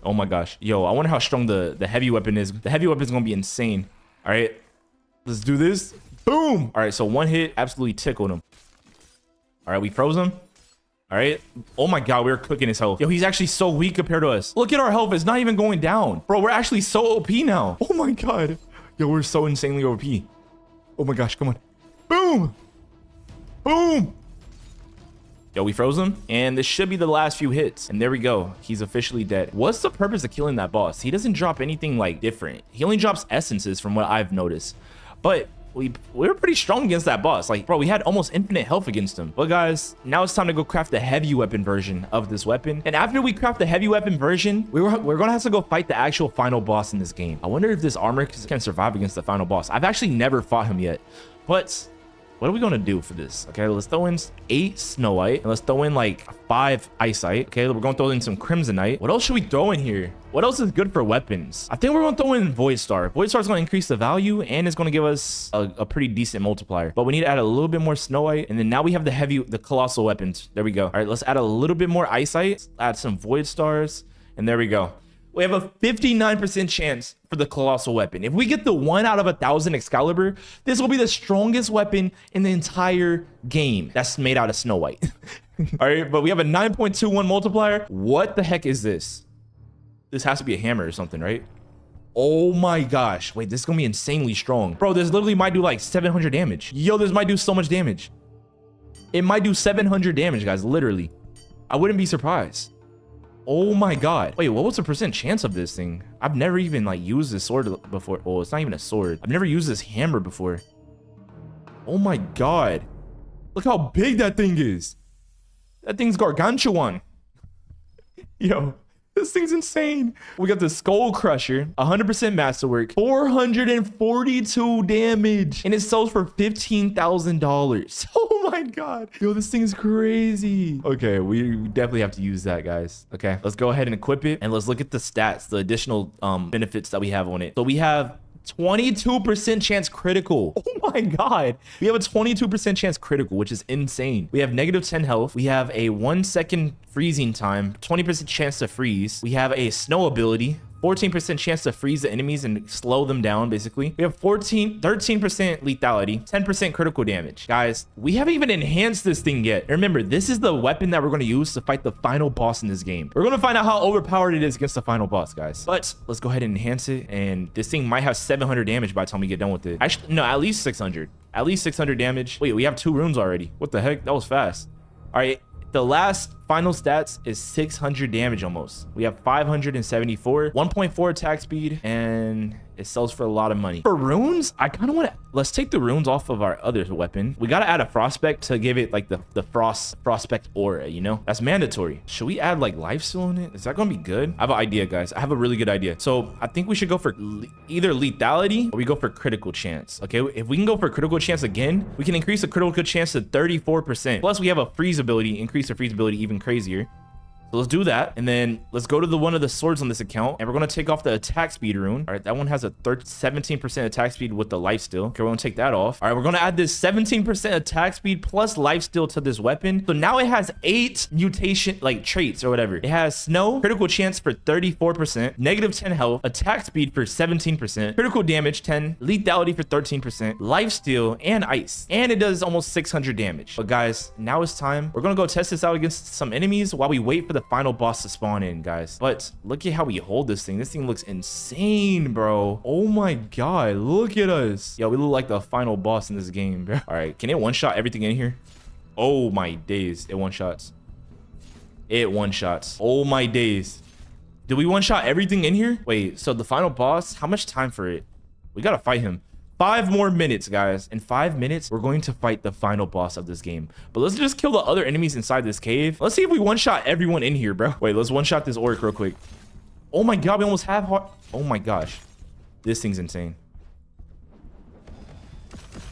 Oh my gosh. Yo, I wonder how strong the heavy weapon is. The heavy weapon is going to be insane. All right, let's do this. Boom. All right, so 1 hit absolutely tickled him. All right, we froze him. All right. Oh my god, we were cooking his health. Yo, he's actually so weak compared to us. Look at our health. It's not even going down. Bro, we're actually so OP now. Oh my god. Yo, we're so insanely OP. Oh my gosh, come on. Boom. Boom. Yo, we froze him, and this should be the last few hits. And there we go. He's officially dead. What's the purpose of killing that boss? He doesn't drop anything like different. He only drops essences from what I've noticed. But we were pretty strong against that boss. Like, bro, we had almost infinite health against him. But guys, now it's time to go craft the heavy weapon version of this weapon. And after we craft the heavy weapon version, we're gonna have to go fight the actual final boss in this game. I wonder if this armor can survive against the final boss. I've actually never fought him yet, but what are we going to do for this? Okay, let's throw in 8 Snow White, and let's throw in like 5 Eyesight. Okay, we're going to throw in some Crimsonite. What else should we throw in here? What else is good for weapons? I think we're going to throw in Void Star. Void Star is going to increase the value, and it's going to give us a pretty decent multiplier. But we need to add a little bit more Snow White, and then now we have the colossal weapons. There we go. All right, let's add a little bit more Eyesight. Let's add some Void Stars, and there we go. We have a 59% chance for the colossal weapon. If we get the 1 out of 1,000 Excalibur, this will be the strongest weapon in the entire game that's made out of Snow White. All right, but we have a 9.21 multiplier. What the heck is this? This has to be a hammer or something, right? Oh my gosh. Wait, this is gonna be insanely strong. Bro, this literally might do like 700 damage. Yo, this might do so much damage. It might do 700 damage, guys, literally. I wouldn't be surprised. Oh my god. Wait, what was the percent chance of this thing? I've never even like used this sword before. Oh, it's not even a sword. I've never used this hammer before. Oh my god. Look how big that thing is. That thing's gargantuan. Yo, this thing's insane. We got the Skull Crusher, 100% masterwork, 442 damage, and it sells for $15,000. Oh my god. Yo, this thing is crazy. Okay, we definitely have to use that, guys. Okay, let's go ahead and equip it, and let's look at the stats, the additional benefits that we have on it. So we have 22% chance critical. Oh my god. We have a 22% chance critical, which is insane. We have negative 10 health. We have a 1 second freezing time, 20% chance to freeze. We have a snow ability, 14% chance to freeze the enemies and slow them down, basically. We have 13% lethality, 10% critical damage. Guys, we haven't even enhanced this thing yet. Remember, this is the weapon that we're going to use to fight the final boss in this game. We're going to find out how overpowered it is against the final boss, guys. But let's go ahead and enhance it. And this thing might have 700 damage by the time we get done with it. Actually, no, at least 600. At least 600 damage. Wait, we have 2 runes already. What the heck? That was fast. All right. The last final stats is 600 damage almost. We have 574, 1.4 attack speed, and it sells for a lot of money. For runes, I kind of want to, let's take the runes off of our other weapon. We got to add a Frostspect to give it like the Frostspect aura, you know? That's mandatory. Should we add like lifesteal in it? Is that going to be good? I have an idea, guys. I have a really good idea. So I think we should go for either lethality or we go for critical chance. Okay, if we can go for critical chance again, we can increase the critical chance to 34%. Plus we have a freeze ability, increase the freeze ability even crazier. So let's do that. And then let's go to the one of the swords on this account. And we're going to take off the attack speed rune. All right, that one has a 17% attack speed with the lifesteal. Okay, we're going to take that off. All right, we're going to add this 17% attack speed plus lifesteal to this weapon. So now it has 8 mutation, like traits or whatever. It has snow, critical chance for 34%, negative 10 health, attack speed for 17%, critical damage 10, lethality for 13%, lifesteal, and ice. And it does almost 600 damage. But guys, now it's time. We're going to go test this out against some enemies while we wait for the final boss to spawn in, guys. But look at how we hold this thing. This thing looks insane, bro. Oh my god, look at us. Yo, we look like the final boss in this game, bro. All right, can it one-shot everything in here? Oh my days, it one-shots. It one-shots. Oh my days. Did we one-shot everything in here? Wait, so the final boss, how much time for it? We gotta fight him. 5 more minutes, guys. In 5 minutes, we're going to fight the final boss of this game. But let's just kill the other enemies inside this cave. Let's see if we one-shot everyone in here, bro. Wait, let's one-shot this orc real quick. Oh my god, we almost have heart. Oh my gosh. This thing's insane.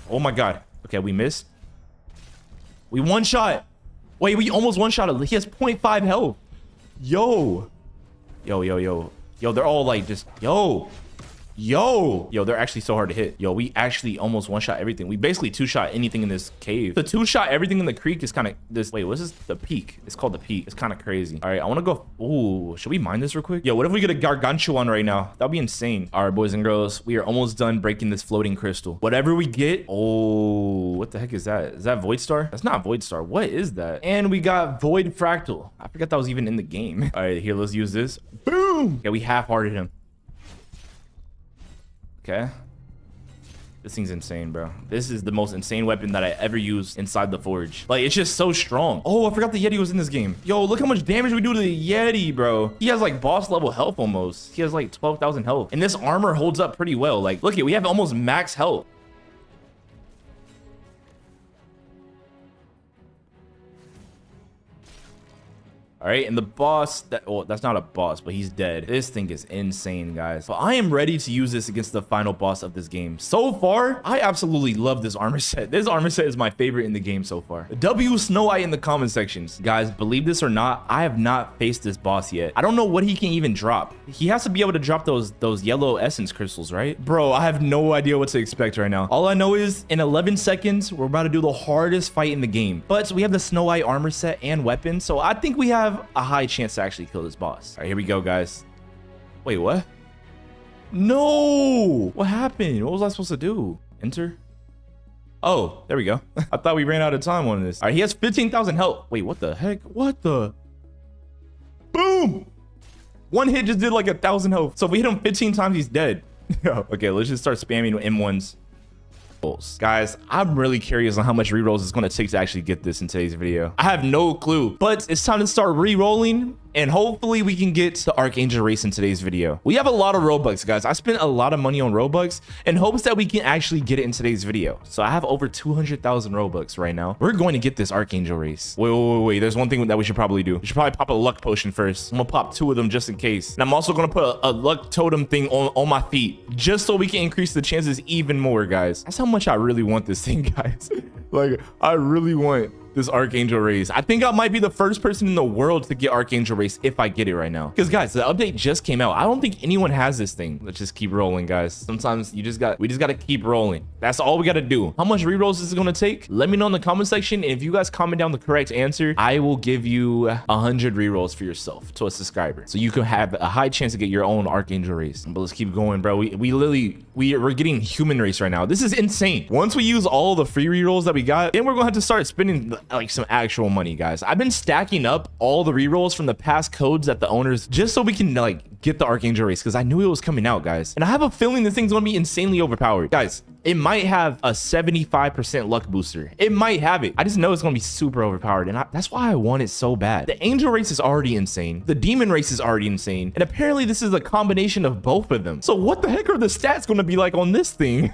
Oh my god. Okay, we missed. We one-shot. Wait, we almost one-shotted. He has 0.5 health. Yo. Yo, they're all like just, yo, they're actually so hard to hit. Yo, we actually almost one-shot everything. We basically 2-shot anything in this cave. The 2-shot everything in the creek is kind of this. Wait, what's this? The peak. It's called the peak. It's kind of crazy. All right, I want to go. Ooh, should we mine this real quick? Yo, what if we get a gargantuan right now? That'd be insane. All right, boys and girls, we are almost done breaking this floating crystal. Whatever we get. Oh, what the heck is that? Is that Void Star? That's not Void Star. What is that? And we got Void Fractal. I forgot that was even in the game. All right, here, let's use this. Boom. Okay, we half-hearted him. Okay. This thing's insane, bro. This is the most insane weapon that I ever used inside the forge. Like, it's just so strong. Oh, I forgot the Yeti was in this game. Yo, look how much damage we do to the Yeti, bro. He has like boss level health almost. He has like 12,000 health. And this armor holds up pretty well. Like, look, we have almost max health. All right, and the boss, that's not a boss, but he's dead. This thing is insane, guys. But I am ready to use this against the final boss of this game. So far, I absolutely love this armor set. This armor set is my favorite in the game so far. W Snow White in the comment sections. Guys, believe this or not, I have not faced this boss yet. I don't know what he can even drop. He has to be able to drop those yellow essence crystals, right? Bro, I have no idea what to expect right now. All I know is in 11 seconds, we're about to do the hardest fight in the game. But we have the Snow White armor set and weapon, so I think we have a high chance to actually kill this boss. All right, here we go, guys. Wait, what? No! What happened? What was I supposed to do? Enter? Oh, there we go. I thought we ran out of time on this. All right, he has 15,000 health. Wait, what the heck? What the? Boom! One hit just did like 1,000 health. So if we hit him 15 times, he's dead. Okay, let's just start spamming M1s. Guys, I'm really curious on how much rerolls it's going to take to actually get this in today's video. I have no clue, but it's time to start re-rolling, and hopefully we can get the Archangel race in today's video. We have a lot of Robux, guys. I spent a lot of money on Robux in hopes that we can actually get it in today's video. So I have over 200,000 Robux right now. We're going to get this Archangel race. Wait. There's one thing that we should probably do. We should probably pop a luck potion first. I'm gonna pop 2 of them just in case. And I'm also gonna put a luck totem thing on my feet just so we can increase the chances even more, guys. That's how much I really want this thing, guys. Like, I really want this Archangel race. I think I might be the first person in the world to get Archangel race if I get it right now. Because guys, the update just came out. I don't think anyone has this thing. Let's just keep rolling, guys. Sometimes we just got to keep rolling. That's all we got to do. How much rerolls is it going to take? Let me know in the comment section. And if you guys comment down the correct answer, I will give you 100 rerolls for yourself to a subscriber. So you can have a high chance to get your own Archangel race. But let's keep going, bro. We're getting human race right now. This is insane. Once we use all the free rerolls that we got, then we're going to have to start spending like some actual money, guys. I've been stacking up all the rerolls from the past codes that the owners, just so we can like get the Archangel race, because I knew it was coming out, guys. And I have a feeling this thing's going to be insanely overpowered. Guys, it might have a 75% luck booster. It might have it. I just know it's going to be super overpowered, and that's why I want it so bad. The Angel race is already insane. The Demon race is already insane. And apparently this is a combination of both of them. So what the heck are the stats going to be like on this thing?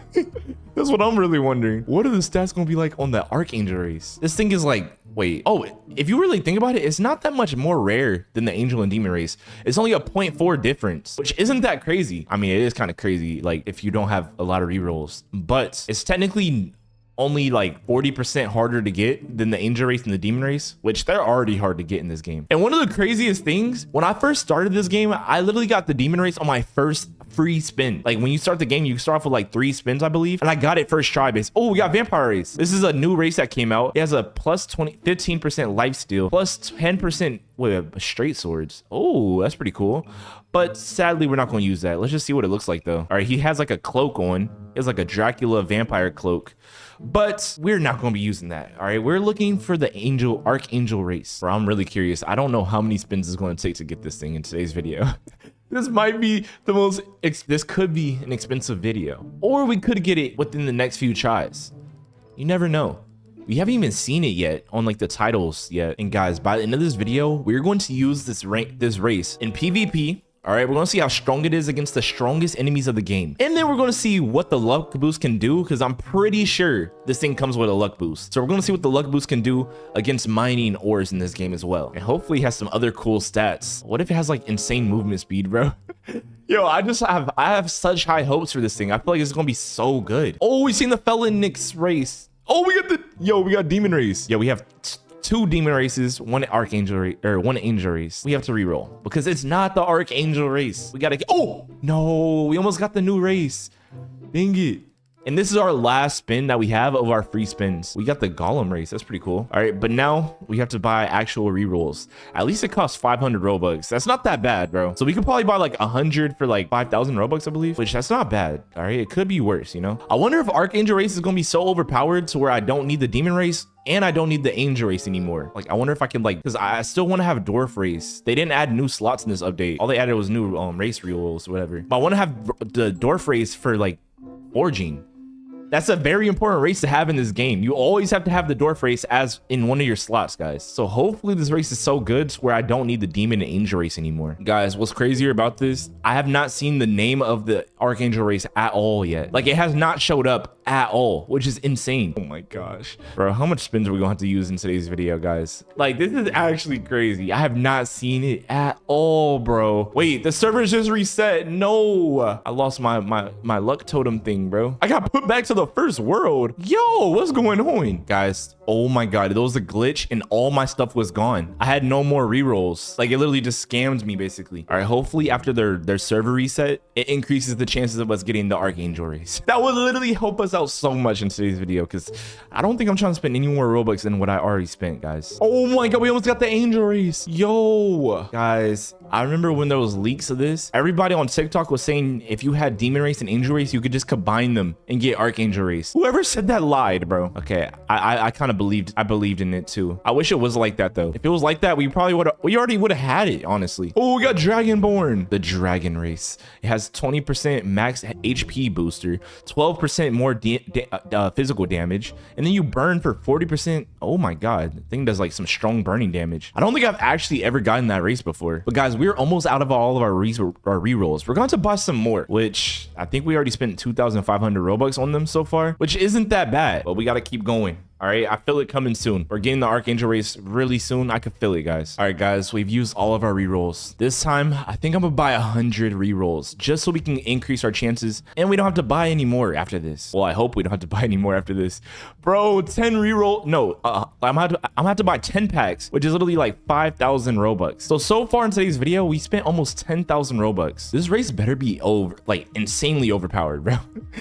That's what I'm really wondering. What are the stats going to be like on the Archangel race? This thing is like, wait, oh, if you really think about it, it's not that much more rare than the Angel and Demon race. It's only a 0.4 difference, which isn't that crazy. I mean, it is kind of crazy, like if you don't have a lot of rerolls, but it's technically only like 40% harder to get than the Angel race and the Demon race, which they're already hard to get in this game. And one of the craziest things, when I first started this game, I literally got the Demon race on my first free spin. Like when you start the game, you start off with like 3 spins, I believe, and I got it first try base. Oh, we got Vampire race. This is a new race that came out. It has a plus 15% lifesteal, plus 10% straight swords. Oh, that's pretty cool. But sadly, we're not going to use that. Let's just see what it looks like though. All right, he has like a cloak on. He has like a Dracula vampire cloak, but we're not going to be using that. All right, we're looking for the Archangel race. Bro, I'm really curious. I don't know how many spins it's going to take to get this thing in today's video. This might be the most, this could be an expensive video, or we could get it within the next few tries. You never know. We haven't even seen it yet on like the titles yet. And guys, by the end of this video, we're going to use this race in PvP. All right, we're going to see how strong it is against the strongest enemies of the game. And then we're going to see what the luck boost can do, because I'm pretty sure this thing comes with a luck boost. So we're going to see what the luck boost can do against mining ores in this game as well. And hopefully it has some other cool stats. What if it has like insane movement speed, bro? Yo, I have such high hopes for this thing. I feel like it's going to be so good. Oh, we've seen the Phoenix race. Oh, we got Demon race. Yeah, we have 2 Demon races, 1 Archangel race, or 1 Angel race. We have to reroll because it's not the Archangel race. We gotta get, oh no, we almost got the new race. Dang it. And this is our last spin that we have of our free spins. We got the Golem race. That's pretty cool. All right, but now we have to buy actual rerolls. At least it costs 500 Robux. That's not that bad, bro. So we could probably buy like 100 for like 5,000 Robux, I believe, which that's not bad. All right, it could be worse, you know? I wonder if Archangel race is gonna be so overpowered to where I don't need the Demon race and I don't need the Angel race anymore. Like, I wonder if I can like, because I still want to have Dwarf race. They didn't add new slots in this update. All they added was new race rerolls or whatever. But I want to have the Dwarf race for like forging. That's a very important race to have in this game. You always have to have the Dwarf race as in one of your slots, guys. So hopefully this race is so good where I don't need the Demon and Angel race anymore. Guys, what's crazier about this? I have not seen the name of the Archangel race at all yet. Like, it has not showed up at all, which is insane. Oh my gosh. Bro, how much spins are we gonna have to use in today's video, guys? Like, this is actually crazy. I have not seen it at all, bro. Wait, the servers just reset. No, I lost my luck totem thing, bro. I got put back to the first world. Yo, what's going on, guys? Oh my god, there was a glitch and all my stuff was gone. I had no more rerolls. Like, it literally just scammed me basically. All right, hopefully after their server reset, it increases the chances of us getting the Archangel race. That would literally help us out so much in today's video, because I don't think I'm trying to spend any more Robux than what I already spent, guys. Oh my god, we almost got the Angel race. Yo, guys, I remember when there was leaks of this, everybody on TikTok was saying if you had Demon race and Angel race, you could just combine them and get Archangel race. Whoever said that lied, bro. Okay, I kind of believed in it too. I wish it was like that though. If it was like that, we already would have had it, honestly. Oh, we got Dragonborn. The Dragon race. It has 20% max HP booster, 12% more physical damage, and then you burn for 40%. Oh my god, the thing does like some strong burning damage. I don't think I've actually ever gotten that race before. But guys, we're almost out of all of our rerolls. We're going to buy some more, which I think we already spent 2,500 Robux on them so far, which isn't that bad, but we got to keep going. All right, I feel it coming soon. We're getting the Archangel race really soon. I can feel it, guys. All right, guys, we've used all of our rerolls. This time, I think I'm gonna buy 100 rerolls just so we can increase our chances, and we don't have to buy any more after this. Well, I hope we don't have to buy any more after this, bro. 10 reroll. No, I'm gonna have to buy 10 packs, which is literally like 5,000 Robux. So far in today's video, we spent almost 10,000 Robux. This race better be insanely overpowered, bro.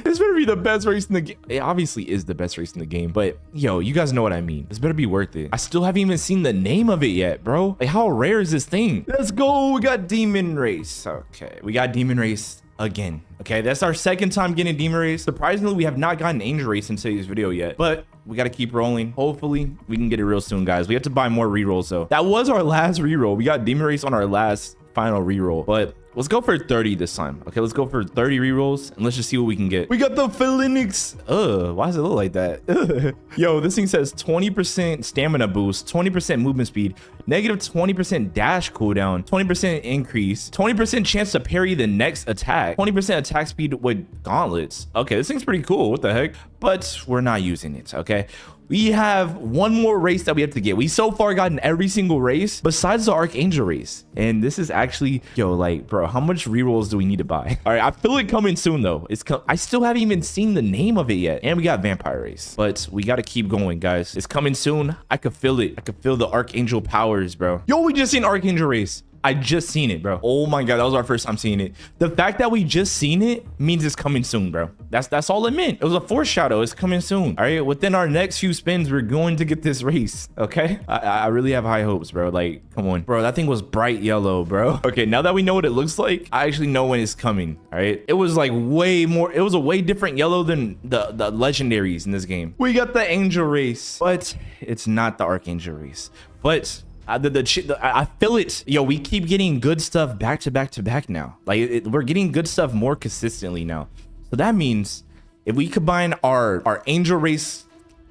This better be the best race in the game. It obviously is the best race in the game, but yo, you guys know what I mean. This better be worth it. I still haven't even seen the name of it yet, bro. Like, how rare is this thing? Let's go. We got Demon Race. Okay, we got Demon Race again. Okay, that's our second time getting Demon Race. Surprisingly, we have not gotten Angel Race in today's video yet, but we got to keep rolling. Hopefully we can get it real soon, guys. We have to buy more rerolls though. That was our last reroll. We got Demon Race on our last final reroll, but let's go for 30 this time. Okay, let's go for 30 rerolls and let's just see what we can get. We got the Phoenix. Why does it look like that? Yo, this thing says 20% stamina boost, 20% movement speed, negative 20% dash cooldown, 20% increase, 20% chance to parry the next attack, 20% attack speed with gauntlets. Okay, this thing's pretty cool. What the heck? But we're not using it. Okay, we have one more race that we have to get. We so far gotten every single race besides the Archangel race, and this is actually, yo, like, bro, how much rerolls do we need to buy? All right, I feel it coming soon though. I still haven't even seen the name of it yet, and we got Vampire Race, but we got to keep going, guys. It's coming soon. I could feel it. I could feel the Archangel powers, bro. Yo, we just seen Archangel Race. I just seen it, bro. Oh my god, that was our first time seeing it. The fact that we just seen it means it's coming soon, bro. That's all it meant. It was a foreshadow. It's coming soon. All right, within our next few spins, we're going to get this race. Okay, I really have high hopes, bro. Like, come on, bro. That thing was bright yellow, bro. Okay, now that we know what it looks like, I actually know when it's coming. All right, it was like way more. It was a way different yellow than the legendaries in this game. We got the Angel Race, but it's not the Archangel Race. But I feel it. Yo, we keep getting good stuff back to back to back now. Like, we're getting good stuff more consistently now. So that means if we combine our Angel Race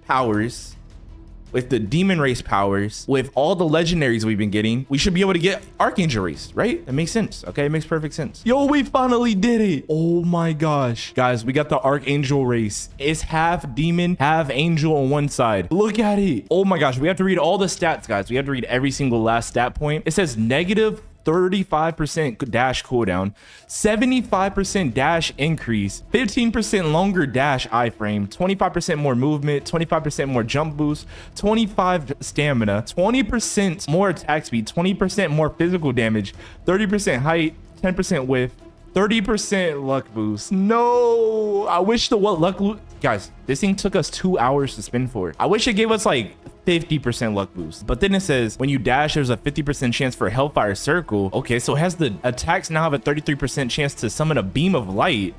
powers with the Demon Race powers, with all the legendaries we've been getting, we should be able to get Archangel Race, right? That makes sense. Okay, it makes perfect sense. Yo, we finally did it. Oh my gosh. Guys, we got the Archangel Race. It's half demon, half angel on one side. Look at it. Oh my gosh, we have to read all the stats, guys. We have to read every single last stat point. It says negative 35% dash cooldown, 75% dash increase, 15% longer dash iframe, 25% more movement, 25% more jump boost, 25 stamina, 20% more attack speed, 20% more physical damage, 30% height, 10% width, 30% luck boost. No, I wish the luck, guys, this thing took us 2 hours to spin for. I wish it gave us like 50% luck boost, but then it says when you dash, there's a 50% chance for Hellfire Circle. Okay, so it has the attacks now have a 33% chance to summon a beam of light.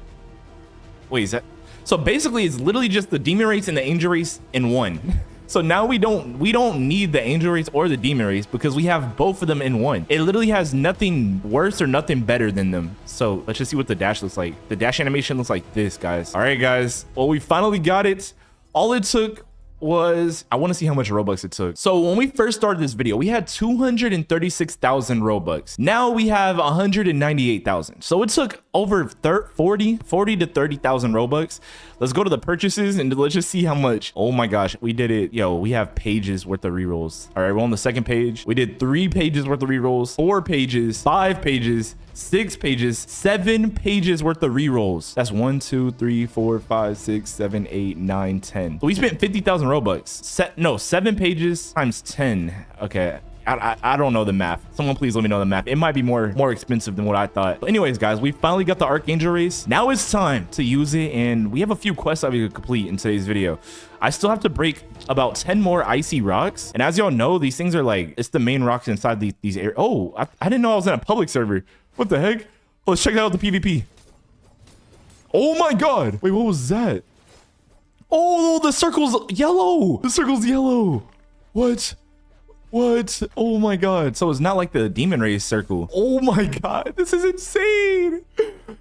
Wait, is that so? Basically, it's literally just the Demon Race and the Angel Race in one. So now we don't need the Angel Race or the Demon Race because we have both of them in one. It literally has nothing worse or nothing better than them. So let's just see what the dash looks like. The dash animation looks like this, guys. All right, guys. Well, we finally got it. All it took was, I want to see how much Robux it took. So when we first started this video, we had 236,000 Robux. Now we have 198,000. So it took over 40 to 30,000 Robux. Let's go to the purchases and let's just see how much. Oh my gosh, we did it. Yo, we have pages worth of rerolls. All right, we're on the second page. We did 3 pages worth of rerolls, 4 pages, 5 pages, 6 pages, 7 pages worth of rerolls. That's 1, 2, 3, 4, 5, 6, 7, 8, 9, 10. So we spent 50,000 Robux. No, 7 pages times 10. Okay. I don't know the math. Someone please let me know the math. It might be more expensive than what I thought. But anyways, guys, we finally got the Archangel Race. Now it's time to use it, and we have a few quests that we could complete in today's video. I still have to break about 10 more icy rocks, and as y'all know, these things are like, it's the main rocks inside these areas. Oh, I didn't know I was in a public server. What the heck? Let's check out the PvP. Oh my god. Wait, what was that? Oh, the circle's yellow. The circle's yellow. What? Oh my god. So it's not like the Demon Race circle. Oh my god, this is insane.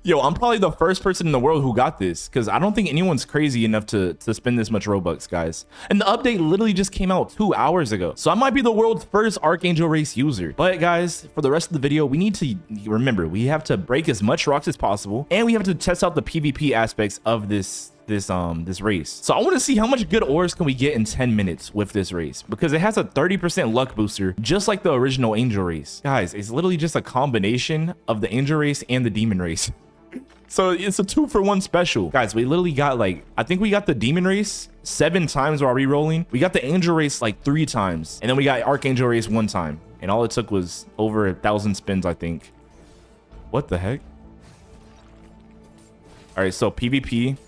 Yo, I'm probably the first person in the world who got this because I don't think anyone's crazy enough to spend this much Robux, guys. And the update literally just came out 2 hours ago. So I might be the world's first Archangel Race user. But guys, for the rest of the video, we need to remember, we have to break as much rocks as possible, and we have to test out the PvP aspects of this this race. So I want to see how much good ores can we get in 10 minutes with this race, because it has a 30% luck booster, just like the original angel race. Guys, it's literally just a combination of the angel race and the demon race. So it's a 2-for-1 special. Guys, we literally got like, I think we got the demon race 7 times while re-rolling. We got the angel race like 3 times. And then we got archangel race 1 time. And all it took was over 1,000 spins, I think. What the heck? All right, so PvP.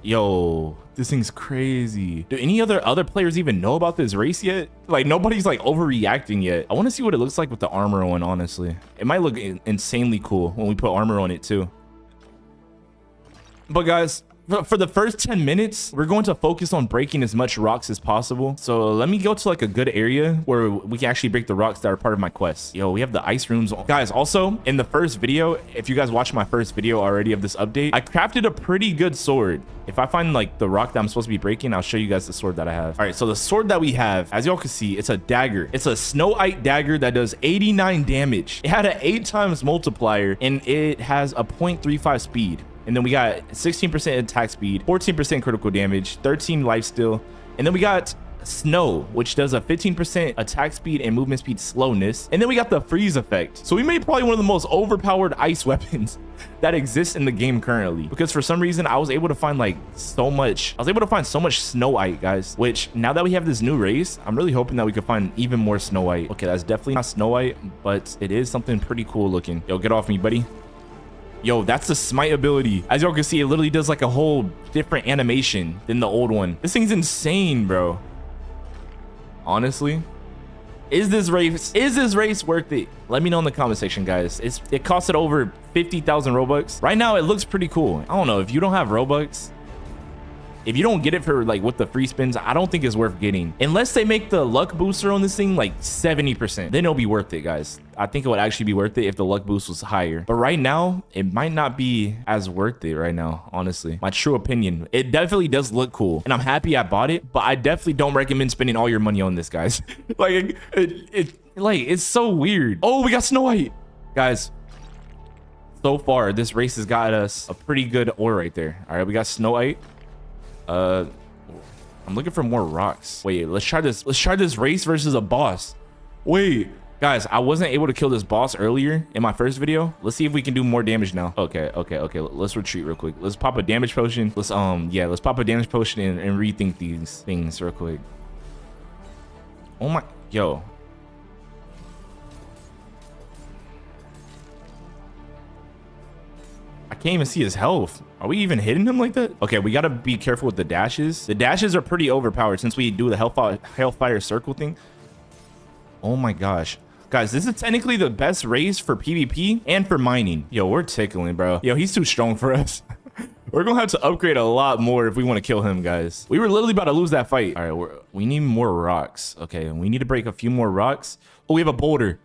Yo, this thing's crazy. Do any other players even know about this race yet? Like, nobody's like overreacting yet. I want to see what it looks like with the armor on, honestly. It might look insanely cool when we put armor on it too. But guys, for the first 10 minutes, we're going to focus on breaking as much rocks as possible. So let me go to like a good area where we can actually break the rocks that are part of my quest. Yo, we have the ice rooms. Guys, also in the first video, if you guys watched my first video already of this update, I crafted a pretty good sword. If I find like the rock that I'm supposed to be breaking, I'll show you guys the sword that I have. All right, so the sword that we have, as y'all can see, it's a dagger. It's a Snow-Ite dagger that does 89 damage. It had an 8 times multiplier and it has a 0.35 speed. And then we got 16% attack speed, 14% critical damage, 13 life steal. And then we got snow, which does a 15% attack speed and movement speed slowness. And then we got the freeze effect. So we made probably one of the most overpowered ice weapons that exists in the game currently, because for some reason I was able to find like so much Snow-Ite, guys, which now that we have this new race, I'm really hoping that we could find even more Snow-Ite. Okay, that's definitely not Snow-Ite, but it is something pretty cool looking. Yo, get off me, buddy. Yo, that's the smite ability. As y'all can see, it literally does like a whole different animation than the old one. This thing's insane, bro. Honestly, is this race worth it? Let me know in the comment section, guys. It costed over 50,000 Robux. Right now, it looks pretty cool. I don't know, if you don't have Robux, if you don't get it for like with the free spins, I don't think it's worth getting, unless they make the luck booster on this thing like 70%. Then it'll be worth it, guys. I think it would actually be worth it if the luck boost was higher, but right now it might not be as worth it right now, honestly. My true opinion. It definitely does look cool and I'm happy I bought it, but I definitely don't recommend spending all your money on this, guys. Like it's so weird. Oh, we got Snow-Ite, guys. So far this race has got us a pretty good ore right there. All right, we got Snow-Ite. I'm looking for more rocks. Wait, let's try this race versus a boss. Wait, guys, I wasn't able to kill this boss earlier in my first video. Let's see if we can do more damage now. Okay, let's retreat real quick. Let's pop a damage potion. Let's pop a damage potion and rethink these things real quick. Oh my, yo. I can't even see his health. Are we even hitting him like that? Okay, we gotta be careful with the dashes. The dashes are pretty overpowered since we do the hellfire circle thing. Oh my gosh. Guys, this is technically the best race for PvP and for mining. Yo, we're tickling, bro. Yo, he's too strong for us. We're gonna have to upgrade a lot more if we want to kill him, guys. We were literally about to lose that fight. All right, we need more rocks. Okay, we need to break a few more rocks. Oh, we have a boulder.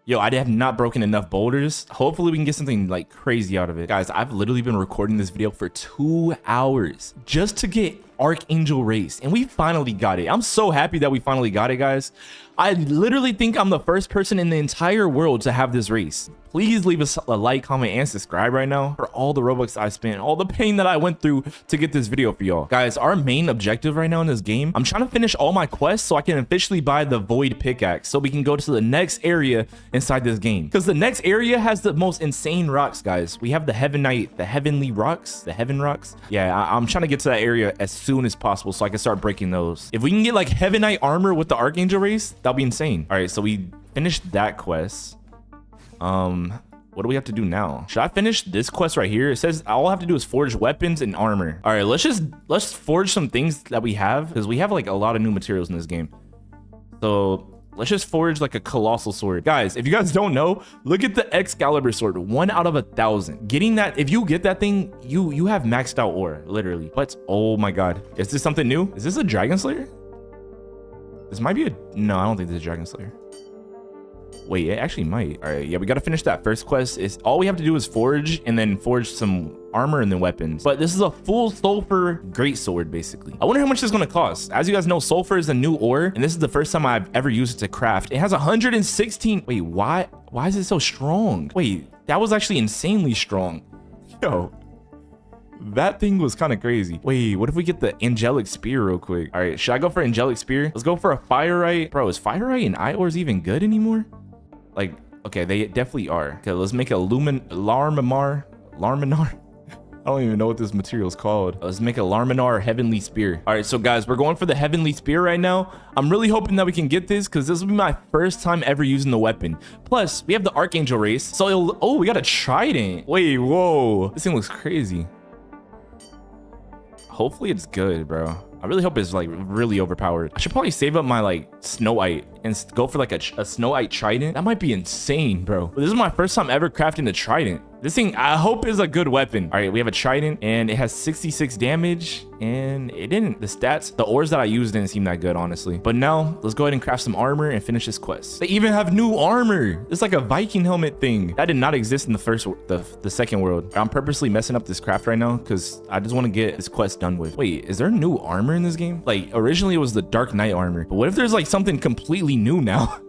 Yo, I have not broken enough boulders. Hopefully we can get something like crazy out of it. Guys, I've literally been recording this video for 2 hours just to get Archangel race, and we finally got it. I'm so happy that we finally got it, guys. I literally think I'm the first person in the entire world to have this race. Please leave us a like, comment, and subscribe right now for all the Robux I spent, all the pain that I went through to get this video for y'all. Guys, our main objective right now in this game, I'm trying to finish all my quests so I can officially buy the Void Pickaxe so we can go to the next area inside this game. Because the next area has the most insane rocks, guys. We have the Heavenite, the Heavenly Rocks, the Heaven Rocks. Yeah, I'm trying to get to that area as soon as possible so I can start breaking those. If we can get like Heavenite armor with the Archangel race, that'll be insane. All right, so we finished that quest. What do we have to do now? Should I finish this quest right here? It says all I have to do is forge weapons and armor. All right, let's forge some things that we have, because we have like a lot of new materials in this game. So let's just forge like a colossal sword. Guys, if you guys don't know, look at the Excalibur sword. 1 out of 1,000. Getting that, if you get that thing, you have maxed out ore, literally. But oh my god, is this something new? Is this a Dragon Slayer? This might be a, no, I don't think this is a Dragon Slayer. Wait, it actually might. All right, yeah, we got to finish that first quest. Is all we have to do is forge and then forge some armor and then weapons. But this is a full sulfur greatsword, basically. I wonder how much this is going to cost. As you guys know, sulfur is a new ore, and this is the first time I've ever used it to craft. It has 116. Wait, why is it so strong? Wait, that was actually insanely strong. Yo, That thing was kind of crazy. Wait, what if we get the angelic spear real quick? All right, should I go for angelic spear? Let's go for a firite. Bro, is firite and eye ores even good anymore? Like, okay, they definitely are. Okay, let's make a Larminar. I don't even know what this material is called. Let's make a Larminar heavenly spear. All right, so guys, we're going for the heavenly spear right now. I'm really hoping that we can get this because this will be my first time ever using the weapon. Plus, we have the archangel race. So, oh, we got a trident. Wait, whoa. This thing looks crazy. Hopefully it's good, bro. I really hope it's like really overpowered. I should probably save up my like snowite and go for like a snowite trident. That might be insane, bro. But this is my first time ever crafting a trident. This thing, I hope, is a good weapon. All right, we have a trident and it has 66 damage and it didn't, the stats, the ores that I used didn't seem that good, honestly. But now let's go ahead and craft some armor and finish this quest. They even have new armor. It's like a Viking helmet thing. That did not exist in the second world. I'm purposely messing up this craft right now because I just want to get this quest done with. Wait, is there new armor in this game? Like originally it was the Dark Knight armor, but what if there's like something completely new now?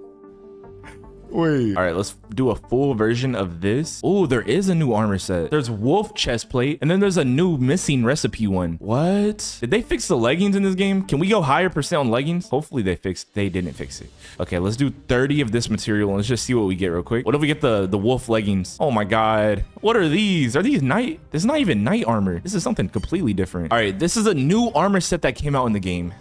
Wait. All right, let's do a full version of this. Oh, there is a new armor set. There's wolf chest plate, and then there's a new missing recipe one. What? Did they fix the leggings in this game? Can we go higher percent on leggings? Hopefully they didn't fix it. Okay, let's do 30 of this material and let's just see what we get real quick. What if we get the wolf leggings? Oh my God. What are these? Are these night? This is not even night armor. This is something completely different. All right, this is a new armor set that came out in the game.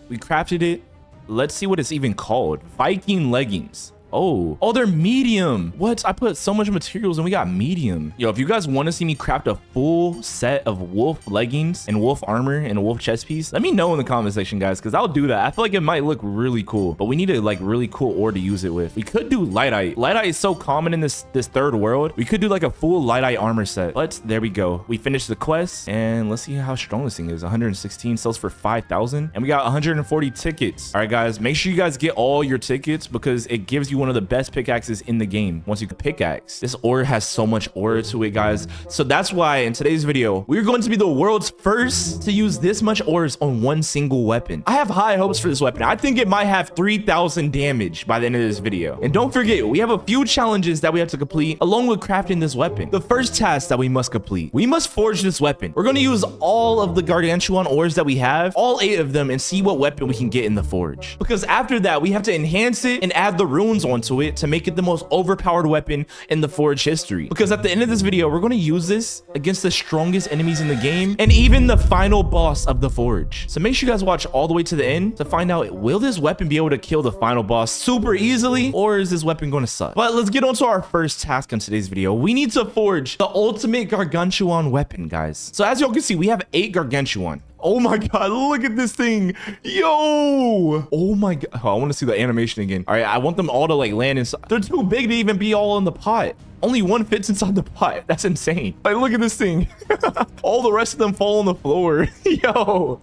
We crafted it. Let's see what it's even called. Viking leggings. Oh, they're medium. What? I put so much materials and we got medium. Yo, if you guys want to see me craft a full set of wolf leggings and wolf armor and a wolf chest piece, let me know in the comment section, guys, because I'll do that. I feel like it might look really cool, but we need a like really cool ore to use it with. We could do lightite. Lightite is so common in this third world. We could do like a full lightite armor set. But there we go. We finished the quest and let's see how strong this thing is. 116 sells for 5,000 and we got 140 tickets. All right, guys, make sure you guys get all your tickets because it gives you one of the best pickaxes in the game. Once you pickaxe, this ore has so much ore to it, guys. So that's why in today's video, we're going to be the world's first to use this much ores on one single weapon. I have high hopes for this weapon. I think it might have 3,000 damage by the end of this video. And don't forget, we have a few challenges that we have to complete along with crafting this weapon. The first task that we must complete, we must forge this weapon. We're going to use all of the gargantuan ores that we have, all 8 of them, and see what weapon we can get in the forge. Because after that, we have to enhance it and add the runes onto it to make it the most overpowered weapon in the forge history. Because at the end of this video, we're going to use this against the strongest enemies in the game and even the final boss of the forge. So make sure you guys watch all the way to the end to find out, will this weapon be able to kill the final boss super easily, or is this weapon going to suck? But let's get on to our first task in today's video. We need to forge the ultimate gargantuan weapon, guys. So as y'all can see, we have 8 gargantuan. Oh my God, look at this thing. Yo. Oh my God. Oh, I want to see the animation again. All right, I want them all to like land inside. They're too big to even be all in the pot. Only one fits inside the pot. That's insane. Like, look at this thing. All the rest of them fall on the floor. Yo,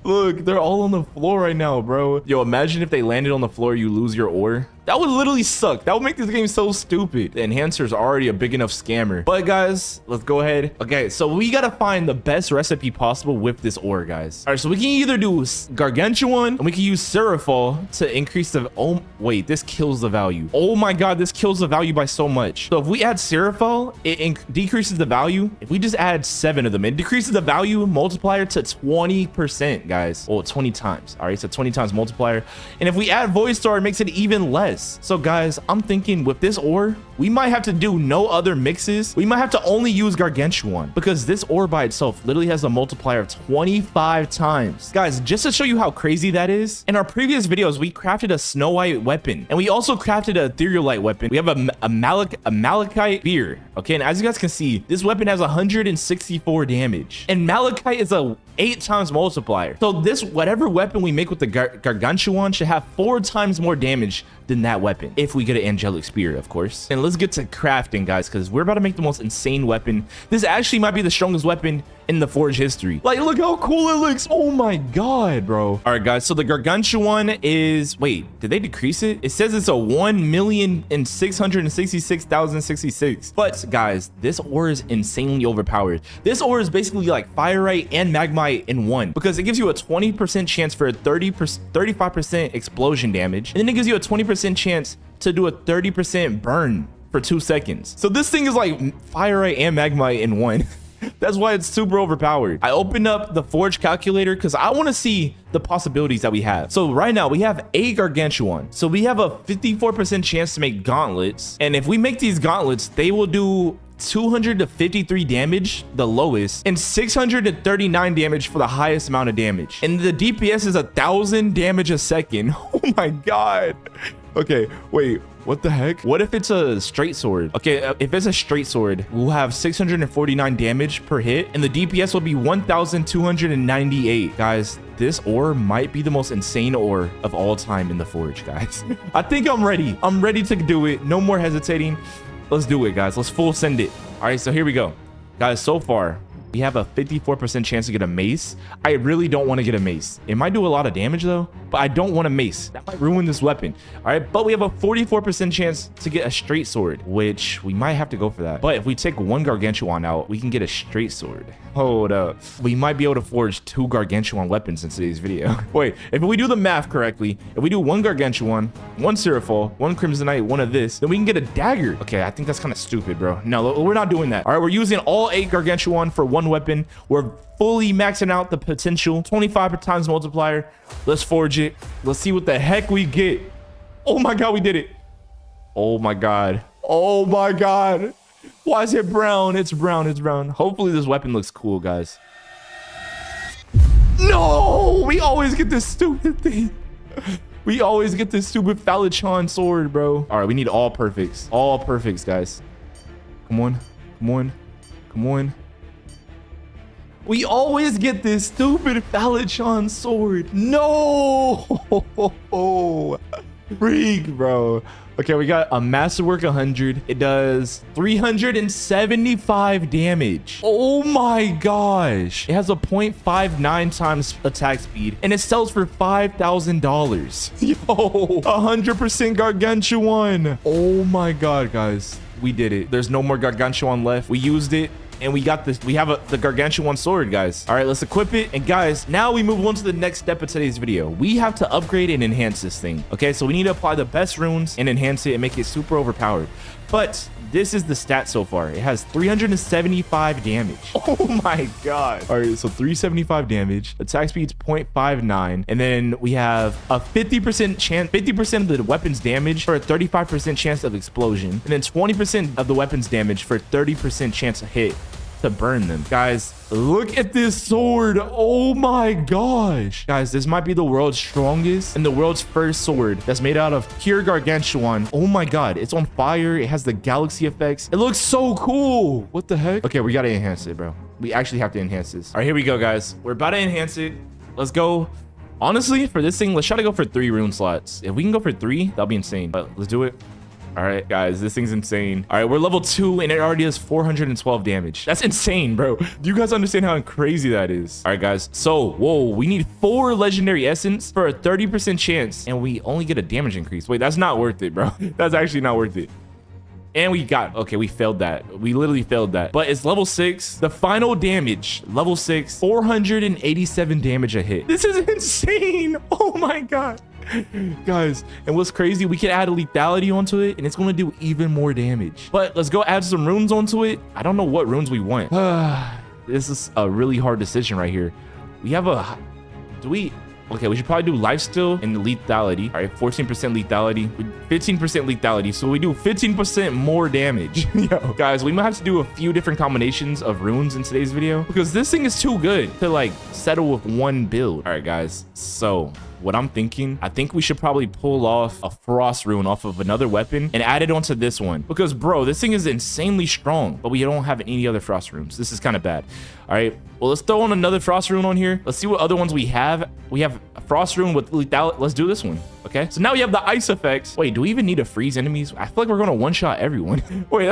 look, they're all on the floor right now, bro. Yo, imagine if they landed on the floor, you lose your ore. That would literally suck. That would make this game so stupid. The enhancer's already a big enough scammer. But guys, let's go ahead. Okay, so we gotta find the best recipe possible with this ore, guys. All right, so we can either do gargantuan and we can use Seraphol to increase the... Oh, wait, this kills the value. Oh my God, this kills the value by so much. So if we add Seraphol, it decreases the value. If we just add 7 of them, it decreases the value multiplier to 20%, guys. Well, 20 times. All right, so 20 times multiplier. And if we add Void Star, it makes it even less. So guys, I'm thinking with this ore, we might have to do no other mixes. We might have to only use gargantuan because this ore by itself literally has a multiplier of 25 times. Guys, just to show you how crazy that is, in our previous videos, we crafted a snow white weapon and we also crafted a etherealite weapon. We have a malachite spear. Okay, and as you guys can see, this weapon has 164 damage and malachite is a 8 times multiplier. So this, whatever weapon we make with the gargantuan should have 4 times more damage than that weapon if we get an angelic spear, of course. And let's get to crafting, guys, because we're about to make the most insane weapon. This actually might be the strongest weapon in the forge history. Like, look how cool it looks. Oh my God, bro. All right, guys, so the gargantuan is... Wait, did they decrease it? It says it's a 1,666,066. But guys, this ore is insanely overpowered. This ore is basically like firite and magmite in one because it gives you a 20% chance for a 35% explosion damage, and then it gives you a 20% chance to do a 30% burn for 2 seconds. So this thing is like firite and magmite in one. That's why it's super overpowered. I opened up the forge calculator because I want to see the possibilities that we have. So right now we have 8 gargantuan. So we have a 54% chance to make gauntlets. And if we make these gauntlets, they will do 253 damage, the lowest, and 639 damage for the highest amount of damage. And the DPS is 1,000 damage a second. Oh my God. Okay, wait, what the heck? What if it's a straight sword? Okay, if it's a straight sword, we'll have 649 damage per hit, and the DPS will be 1,298. Guys, this ore might be the most insane ore of all time in the forge, guys. I think I'm ready. I'm ready to do it. No more hesitating. Let's do it, guys. Let's full send it. All right, so here we go. Guys, so far, we have a 54% chance to get a mace. I really don't want to get a mace. It might do a lot of damage though, but I don't want a mace. That might ruin this weapon. All right, but we have a 44% chance to get a straight sword, which we might have to go for that. But if we take 1 gargantuan out, we can get a straight sword. Hold up. We might be able to forge 2 gargantuan weapons in today's video. Wait, if we do the math correctly, if we do 1 gargantuan, 1 seraphol, 1 crimsonite, 1 of this, then we can get a dagger. Okay, I think that's kind of stupid, bro. No, we're not doing that. All right, we're using all 8 gargantuan for 1 weapon. We're fully maxing out the potential. 25 times multiplier. Let's forge it. Let's see what the heck we get. Oh my God, we did it. Oh my God. Oh my God. Why is it brown? It's brown. It's brown. Hopefully this weapon looks cool, guys. No, we always get this stupid thing. We always get this stupid Phalichon sword, bro. All right, we need all perfects. All perfects, guys. Come on. Come on. Come on. We always get this stupid Phalichon sword. No. Freak, bro. Okay, we got a Masterwork 100. It does 375 damage. Oh my gosh. It has a 0.59 times attack speed, and it sells for $5,000. Yo, 100% gargantuan. Oh my God, guys. We did it. There's no more gargantuan left. We used it. And we got this. We have the gargantuan sword, guys. All right, let's equip it. And guys, now we move on to the next step of today's video. We have to upgrade and enhance this thing. Okay, so we need to apply the best runes and enhance it and make it super overpowered. But this is the stat so far. It has 375 damage. Oh my God. All right, so 375 damage. Attack speed's 0.59. And then we have a 50% chance, 50% of the weapon's damage for a 35% chance of explosion. And then 20% of the weapon's damage for 30% chance of hit to burn them. Guys, look at this sword. Oh my gosh. Guys, this might be the world's strongest and the world's first sword that's made out of pure gargantuan. Oh my God, it's on fire. It has the galaxy effects. It looks so cool. What the heck? Okay, we gotta enhance it, bro. We actually have to enhance this. All right, here we go, guys. We're about to enhance it. Let's go. Honestly, for this thing, let's try to go for 3 rune slots. If we can go for 3, that'll be insane. But let's do it. All right, guys, this thing's insane. All right, we're level 2 and it already has 412 damage. That's insane, bro. Do you guys understand how crazy that is? All right, guys. So, whoa, we need 4 legendary essence for a 30% chance, and we only get a damage increase. Wait, that's not worth it, bro. That's actually not worth it. And we got, okay, we failed that. We literally failed that. But it's level 6. The final damage, level 6, 487 damage a hit. This is insane. Oh my God. Guys, and what's crazy, we can add a lethality onto it and it's going to do even more damage. But let's go add some runes onto it. I don't know what runes we want. This is a really hard decision right here. We have a, okay, we should probably do lifesteal and lethality. All right, 14% lethality, 15% lethality. So we do 15% more damage. Yo, guys, we might have to do a few different combinations of runes in today's video because this thing is too good to like settle with one build. All right, guys, so what I'm thinking, I think we should probably pull off a frost rune off of another weapon and add it onto this one because, bro, this thing is insanely strong, but we don't have any other frost runes. This is kind of bad. All right, well, let's throw on another frost rune on here. Let's see what other ones we have. We have a frost rune with lethality. Let's do this one. Okay, so now we have the ice effects. Wait, do we even need to freeze enemies? I feel like we're gonna one-shot everyone. Wait,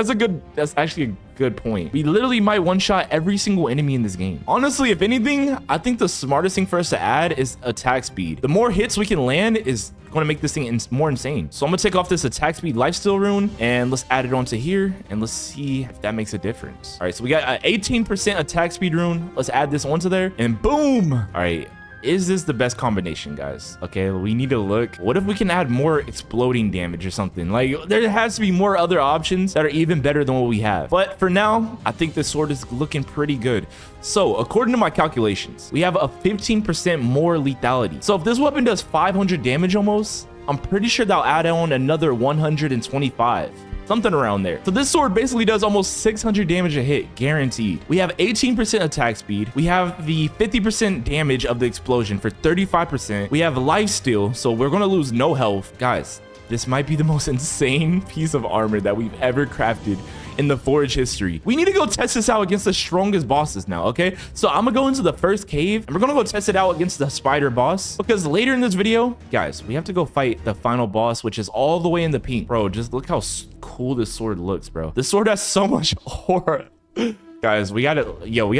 that's actually a good point. We literally might one-shot every single enemy in this game. Honestly, if anything, I think the smartest thing for us to add is attack speed. The more hits we can land is going to make this thing more insane. So I'm gonna take off this attack speed lifesteal rune and let's add it onto here and let's see if that makes a difference. All right, so we got an 18% attack speed rune. Let's add this onto there and boom. All right, Is this the best combination, guys? Okay, we need to look. What if we can add more exploding damage or something? Like, there has to be more other options that are even better than what we have. But for now, I think this sword is looking pretty good. So according to my calculations, we have a 15% more lethality. So if this weapon does 500 damage almost, I'm pretty sure that'll add on another 125. Something around there. So this sword basically does almost 600 damage a hit, guaranteed. We have 18% attack speed. We have the 50% damage of the explosion for 35%. We have lifesteal, so we're gonna lose no health. Guys, this might be the most insane piece of armor that we've ever crafted in the Forge history. We need to go test this out against the strongest bosses now, okay? So I'm gonna go into the first cave and we're gonna go test it out against the spider boss, because later in this video, guys, we have to go fight the final boss, which is all the way in the pink. Bro, just look how cool this sword looks, bro. This sword has so much aura. Guys, we have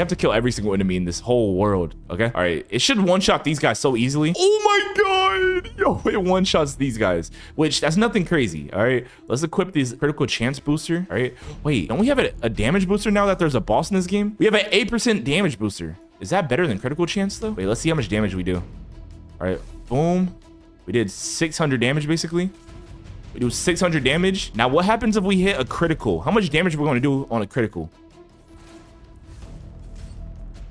to kill every single enemy in this whole world, okay? All right, it should one-shot these guys so easily. Oh my god! Yo, it one-shots these guys, which that's nothing crazy, all right? Let's equip this critical chance booster, all right? Wait, don't we have a damage booster now that there's a boss in this game? We have an 8% damage booster. Is that better than critical chance, though? Wait, let's see how much damage we do. All right, boom. We did 600 damage, basically. We do 600 damage. Now, what happens if we hit a critical? How much damage are we going to do on a critical?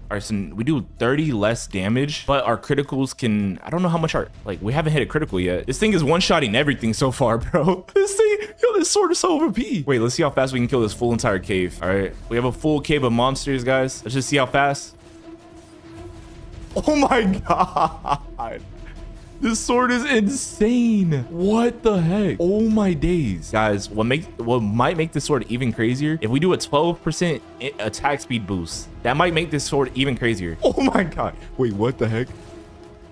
All right, so we do 30 less damage, but our criticals can, I don't know how much like, we haven't hit a critical yet. This thing is one-shotting everything so far, bro. This thing, yo, this sword is so OP. Wait, let's see how fast we can kill this full entire cave. All right, we have a full cave of monsters, guys. Let's just see how fast. Oh my god. This sword is insane. What the heck? Oh my days. Guys, what might make this sword even crazier, if we do a 12% attack speed boost, that might make this sword even crazier. Oh my god. Wait, what the heck?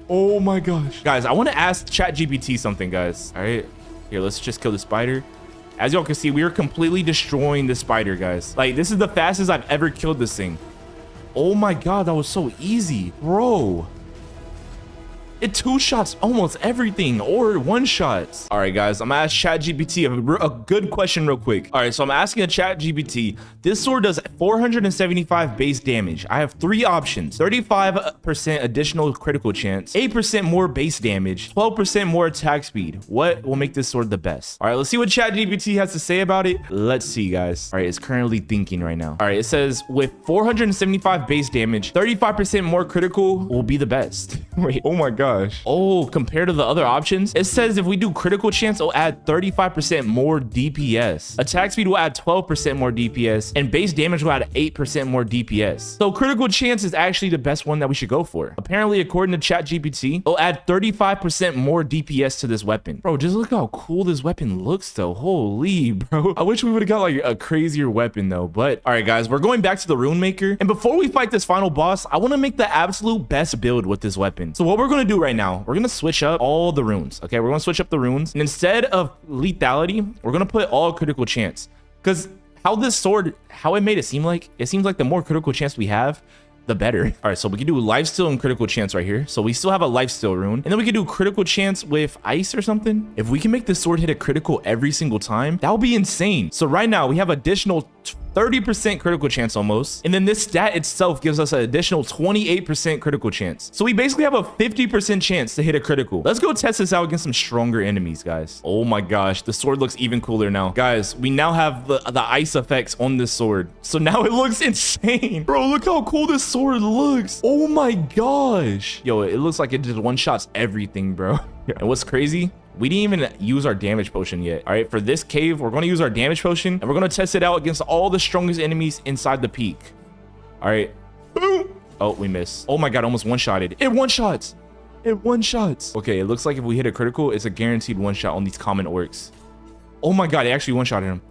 Oh my gosh. Guys, I want to ask ChatGPT something, guys. All right, here, let's just kill the spider. As y'all can see, we are completely destroying the spider, guys. Like, this is the fastest I've ever killed this thing. Oh my god, that was so easy, bro. It two-shots almost everything, or one-shots. All right, guys, I'm gonna ask ChatGPT a good question real quick. All right, so I'm asking a ChatGPT. This sword does 475 base damage. I have 3 options: 35% additional critical chance, 8% more base damage, 12% more attack speed. What will make this sword the best? All right, let's see what ChatGPT has to say about it. Let's see, guys. All right, it's currently thinking right now. All right, it says with 475 base damage, 35% more critical will be the best. Wait, oh my god. Oh, compared to the other options, it says if we do critical chance, it'll add 35% more DPS. Attack speed will add 12% more DPS, and base damage will add 8% more DPS. So critical chance is actually the best one that we should go for. Apparently, according to ChatGPT, it'll add 35% more DPS to this weapon. Bro, just look how cool this weapon looks, though. Holy, bro. I wish we would have got like a crazier weapon, though. But all right, guys, we're going back to the rune maker, and before we fight this final boss, I want to make the absolute best build with this weapon. So what we're going to do right now, we're gonna switch up all the runes. Okay, we're gonna switch up the runes, and instead of lethality, we're gonna put all critical chance, because how this sword, how it made it seems like the more critical chance we have, the better. All right, so we can do lifesteal and critical chance right here. So we still have a lifesteal rune, and then we can do critical chance with ice or something. If we can make this sword hit a critical every single time, that would be insane. So right now we have additional 30% critical chance almost, and then this stat itself gives us an additional 28% critical chance. So we basically have a 50% chance to hit a critical. Let's go test this out against some stronger enemies, guys. Oh my gosh, the sword looks even cooler now. Guys, we now have the ice effects on this sword, so now it looks insane. Bro, look how cool this sword looks. Oh my gosh. Yo, it looks like it just one-shots everything, bro. And what's crazy, we didn't even use our damage potion yet. All right, for this cave, we're going to use our damage potion, and we're going to test it out against all the strongest enemies inside the peak. All right. Boom. Oh, we missed. Oh my god, almost one-shotted. It one-shots. It one-shots. Okay, it looks like if we hit a critical, it's a guaranteed one-shot on these common orcs. Oh my god, it actually one-shotted him.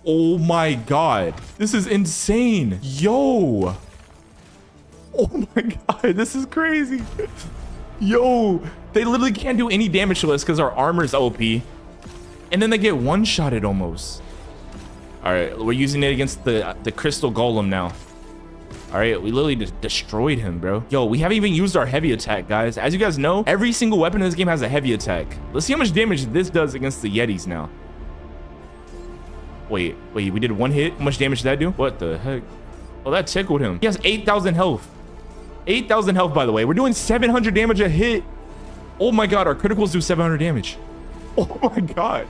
Oh my god. This is insane. Yo. Oh my god, this is crazy. Yo, they literally can't do any damage to us because our armor is OP. And then they get one-shotted almost. All right, we're using it against the crystal golem now. All right, we literally just destroyed him, bro. Yo, we haven't even used our heavy attack, guys. As you guys know, every single weapon in this game has a heavy attack. Let's see how much damage this does against the Yetis now. Wait, we did one hit. How much damage did that do? What the heck? Oh, that tickled him. He has 8,000 health. 8,000 health, by the way. We're doing 700 damage a hit. Oh my god, our criticals do 700 damage. Oh my god.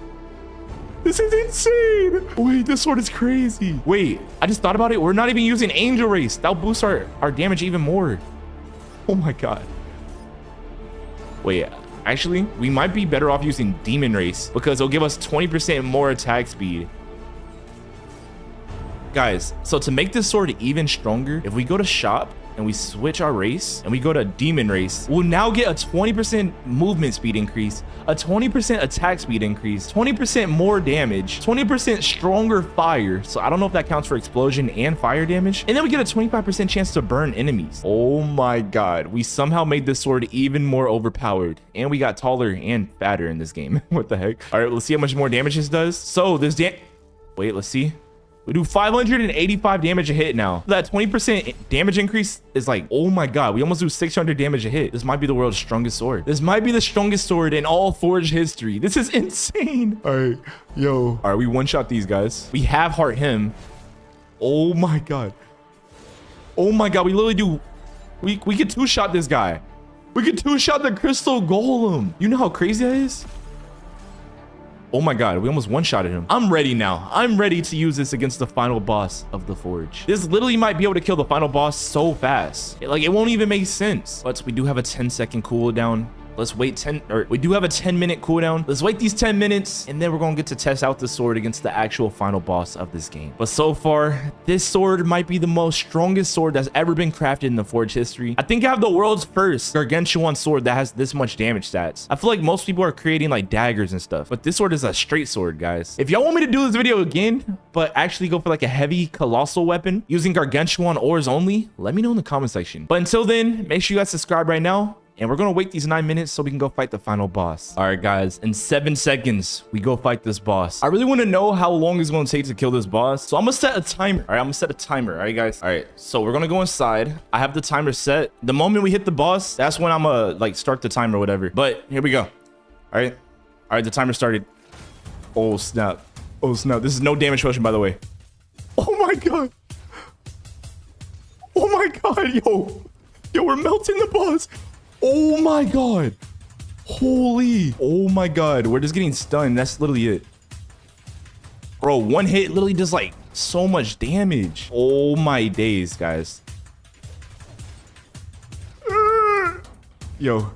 This is insane. Wait, this sword is crazy. Wait, I just thought about it. We're not even using Angel Race. That'll boost our damage even more. Oh my god. Wait, actually, we might be better off using Demon Race because it'll give us 20% more attack speed. Guys, so to make this sword even stronger, if we go to shop and we switch our race and we go to Demon Race, we'll now get a 20% movement speed increase, a 20% attack speed increase, 20% more damage, 20% stronger fire. So I don't know if that counts for explosion and fire damage. And then we get a 25% chance to burn enemies. Oh my god, we somehow made this sword even more overpowered. And we got taller and fatter in this game. What the heck? All right, let's see how much more damage this does. So this wait, let's see. We do 585 damage a hit now. That 20% damage increase is like, oh my god, we almost do 600 damage a hit. This might be the world's strongest sword. This might be the strongest sword in all Forge history. This is insane. All right, yo. All right, we one-shot these guys. We have heart him. Oh my god. Oh my god, we literally do, we could two-shot this guy. We could two-shot the crystal golem. You know how crazy that is? Oh my god, we almost one-shotted him. I'm ready now. I'm ready to use this against the final boss of the Forge. This literally might be able to kill the final boss so fast. It won't even make sense. But we do have a 10-second cooldown. Let's wait we do have a 10-minute cooldown. Let's wait these 10 minutes and then we're gonna get to test out the sword against the actual final boss of this game. But so far, this sword might be the most strongest sword that's ever been crafted in the Forge history. I think I have the world's first gargantuan sword that has this much damage stats. I feel like most people are creating like daggers and stuff, but this sword is a straight sword, guys. If y'all want me to do this video again, but actually go for like a heavy colossal weapon using gargantuan ores only, let me know in the comment section. But until then, make sure you guys subscribe right now. And we're going to wait these 9 minutes so we can go fight the final boss. All right, guys. In 7 seconds, we go fight this boss. I really want to know how long it's going to take to kill this boss. So I'm going to set a timer. All right, I'm going to set a timer. All right, guys. All right, so we're going to go inside. I have the timer set. The moment we hit the boss, that's when I'm going to like start the timer or whatever. But here we go. All right. All right, the timer started. Oh, snap. Oh, snap. This is no damage potion, by the way. Oh, my God. Oh, my God. Yo. Yo, we're melting the boss. Oh my god. Holy. Oh my god. We're just getting stunned. That's literally it. Bro, one hit literally does like so much damage. Oh my days, guys. Yo.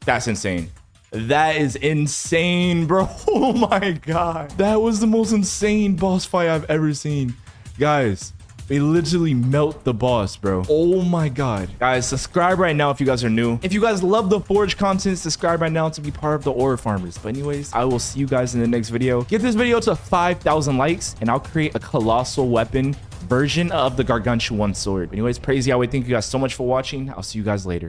That's insane. That is insane, bro. Oh my god. That was the most insane boss fight I've ever seen. Guys. They literally melt the boss, bro. Oh my god. Guys, subscribe right now if you guys are new. If you guys love the Forge content, subscribe right now to be part of the Ore Farmers. But anyways, I will see you guys in the next video. Get this video to 5,000 likes and I'll create a colossal weapon version of the gargantuan sword. Anyways, praise Yahweh. Thank you guys so much for watching. I'll see you guys later.